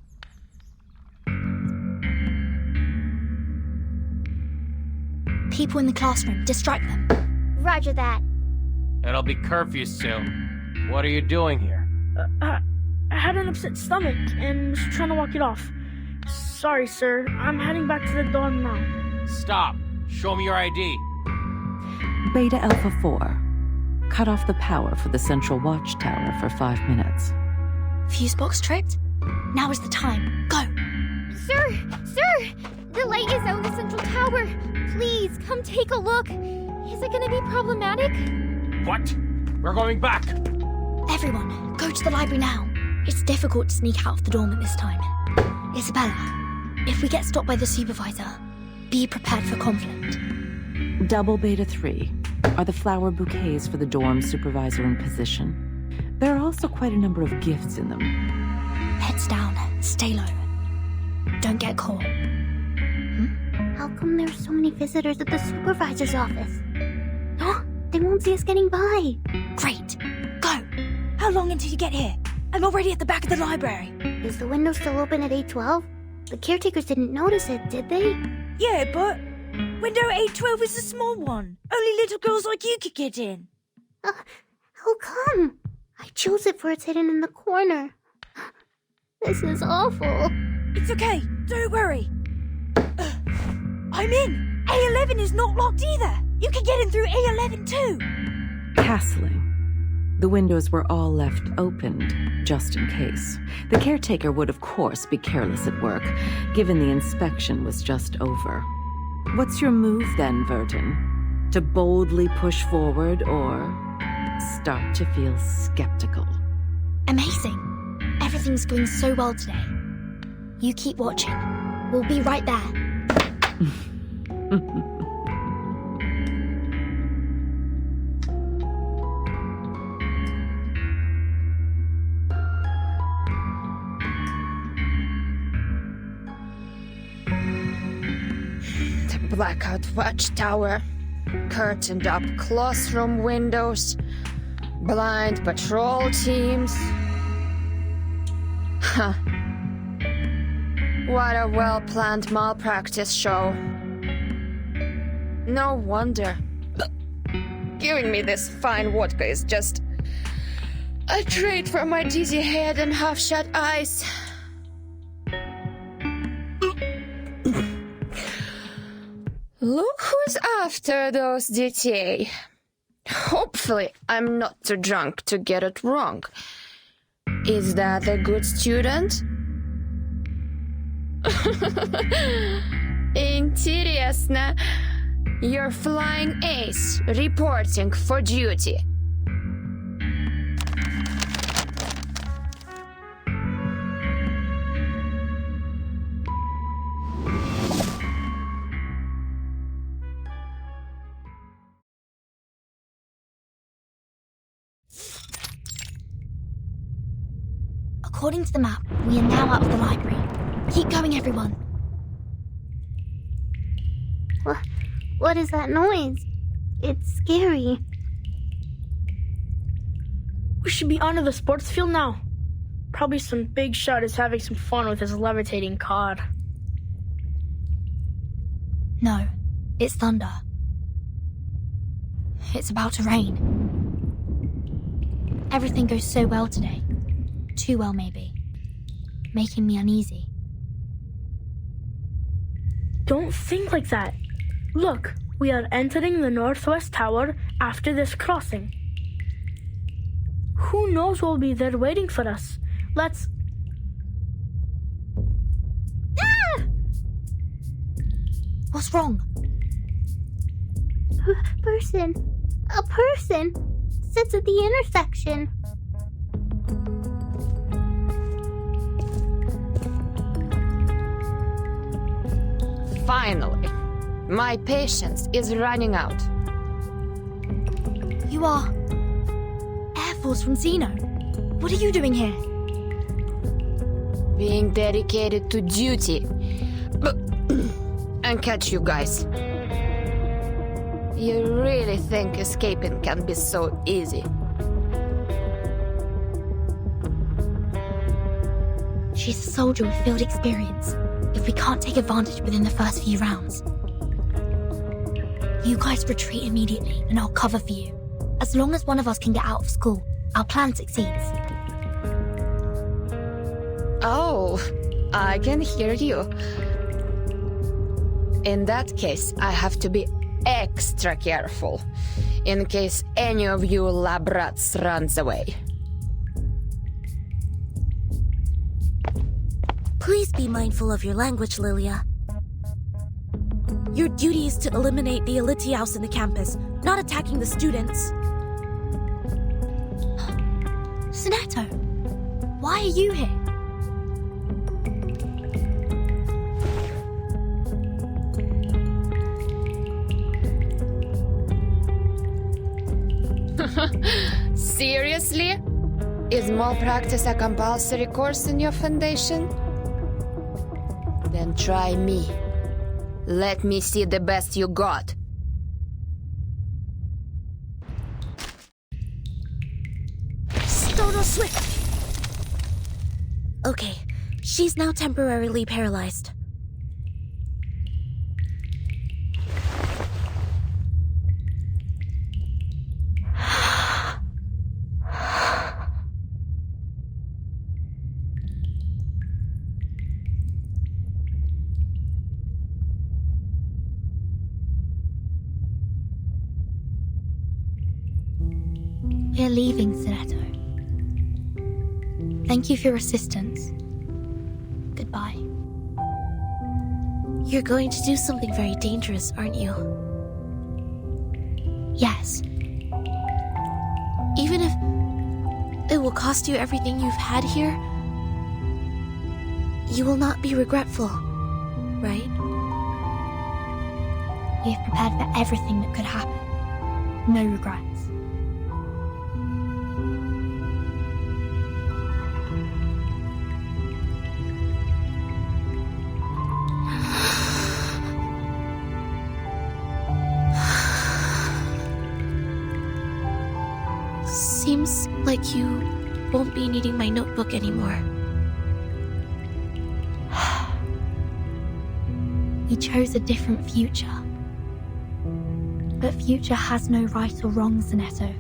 People in the classroom. Distract them. Roger that. It'll be curfew soon. What are you doing here? I had an upset stomach and was trying to walk it off. Sorry, sir. I'm heading back to the dorm now. Stop. Show me your ID. Beta Alpha 4. Cut off the power for the central watchtower for 5 minutes. Fuse box tripped? Now is the time. Go! Sir! The light is out in the central tower. Please, come take a look. Is it gonna be problematic? What? We're going back. Everyone, go to the library now. It's difficult to sneak out of the dorm at this time. Isabella, if we get stopped by the supervisor, be prepared for conflict. Double Beta 3. Are the flower bouquets for the dorm supervisor in position? There are also quite a number of gifts in them. Heads down, stay low. Don't get caught. How come there's so many visitors at the supervisor's office? They won't see us getting by. Great. Go. How long until you get here? I'm already at the back of the library. Is the window still open at 8:12? The caretakers didn't notice it, did they? Yeah, but window 812 is a small one. Only little girls like you could get in. How come? I chose it for it's hidden in the corner. This is awful. It's okay. Don't worry. I'm in. A11 is not locked either. You can get in through A11 too. Castling. The windows were all left opened, just in case. The caretaker would, of course, be careless at work, given the inspection was just over. What's your move then, Verton? To boldly push forward or start to feel skeptical? Amazing. Everything's going so well today. You keep watching. We'll be right there. The blackout watchtower, curtained up classroom windows, blind patrol teams. Huh. What a well-planned malpractice show. No wonder. Giving me this fine vodka is just a treat for my dizzy head and half-shut eyes. Look who's after those DTA. Hopefully, I'm not too drunk to get it wrong. Is that a good student? Интересно. You're flying ace, reporting for duty. According to the map, we are now out of the library. Keep going, everyone. What is that noise? It's scary. We should be onto the sports field now. Probably some big shot is having some fun with his levitating cod. No, it's thunder. It's about to rain. Everything goes so well today. Too well, maybe. Making me uneasy. Don't think like that. Look, we are entering the northwest tower after this crossing. Who knows what will be there waiting for us? Let's... Ah! What's wrong? A person sits at the intersection. Finally, my patience is running out. You are Air Force from Xeno. What are you doing here? Being dedicated to duty. And catch you guys. You really think escaping can be so easy? She's a soldier with field experience. If we can't take advantage within the first few rounds. You guys retreat immediately, and I'll cover for you. As long as one of us can get out of school, our plan succeeds. Oh, I can hear you. In that case, I have to be extra careful, in case any of you lab rats runs away. Please be mindful of your language, Lilia. Your duty is to eliminate the Elitiaus in the campus, not attacking the students. Sonetto, why are you here? Seriously? Is malpractice a compulsory course in your foundation? Then try me. Let me see the best you got. Stono Swift! Okay, she's now temporarily paralyzed. We're leaving, Sonetto. Thank you for your assistance. Goodbye. You're going to do something very dangerous, aren't you? Yes. Even if it will cost you everything you've had here, you will not be regretful, right? We've prepared for everything that could happen. No regrets. Seems like you won't be needing my notebook anymore. We chose a different future. But future has no right or wrong, Sonetto.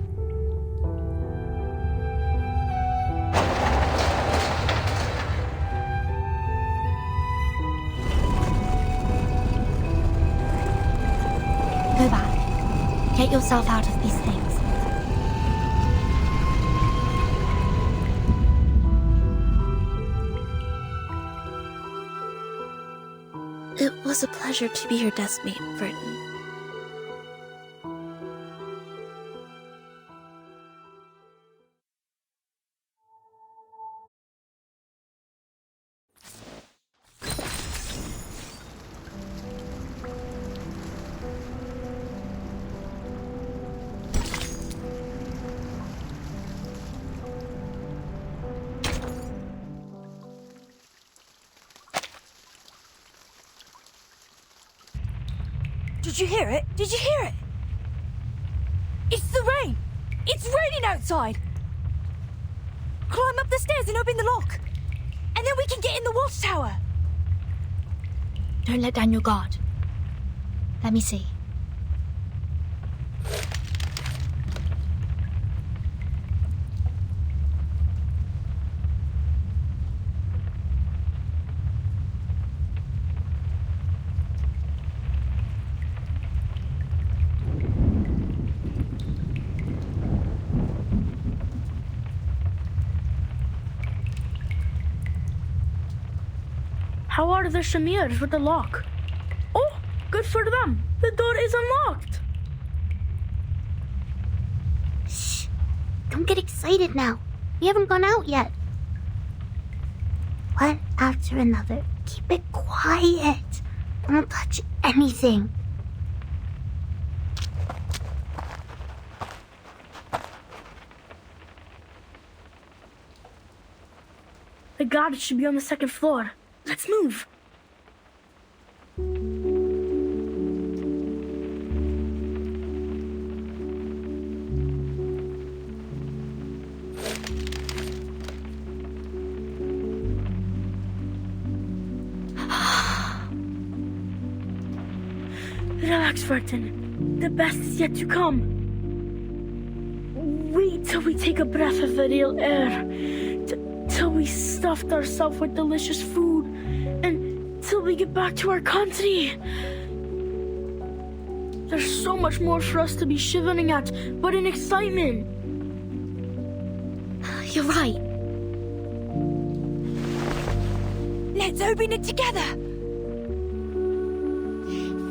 Go back. Get yourself out of these things. It was a pleasure to be your deskmate, Vernon. Did you hear it? Did you hear it? It's the rain! It's raining outside! Climb up the stairs and open the lock! And then we can get in the watchtower! Don't let down your guard. Let me see. How are the Shamirs with the lock? Oh, good for them. The door is unlocked. Shh. Don't get excited now. We haven't gone out yet. One after another. Keep it quiet. Don't touch anything. The garage should be on the second floor. Let's move. Relax, Verton. The best is yet to come. Wait till we take a breath of the real air. Till we stuffed ourselves with delicious food. And till we get back to our country. There's so much more for us to be shivering at, but in excitement. You're right. Let's open it together.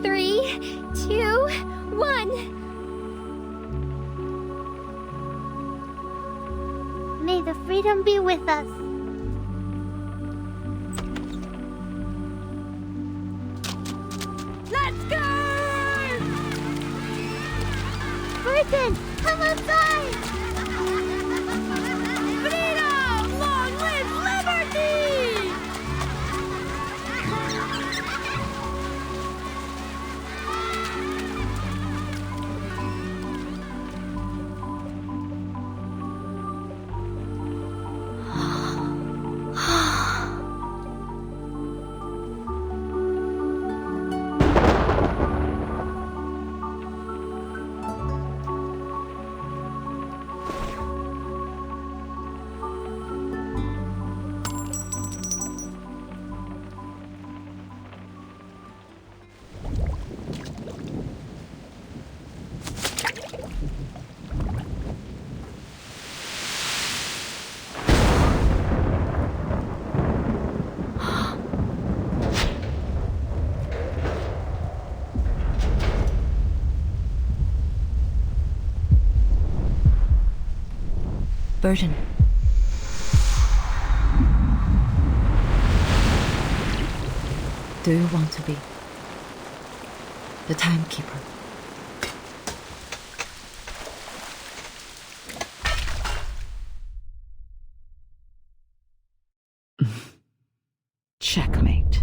3, 2, 1. May the freedom be with us. Let's go! Verton, come outside! Freedom! burden. Do you want to be the timekeeper? Checkmate.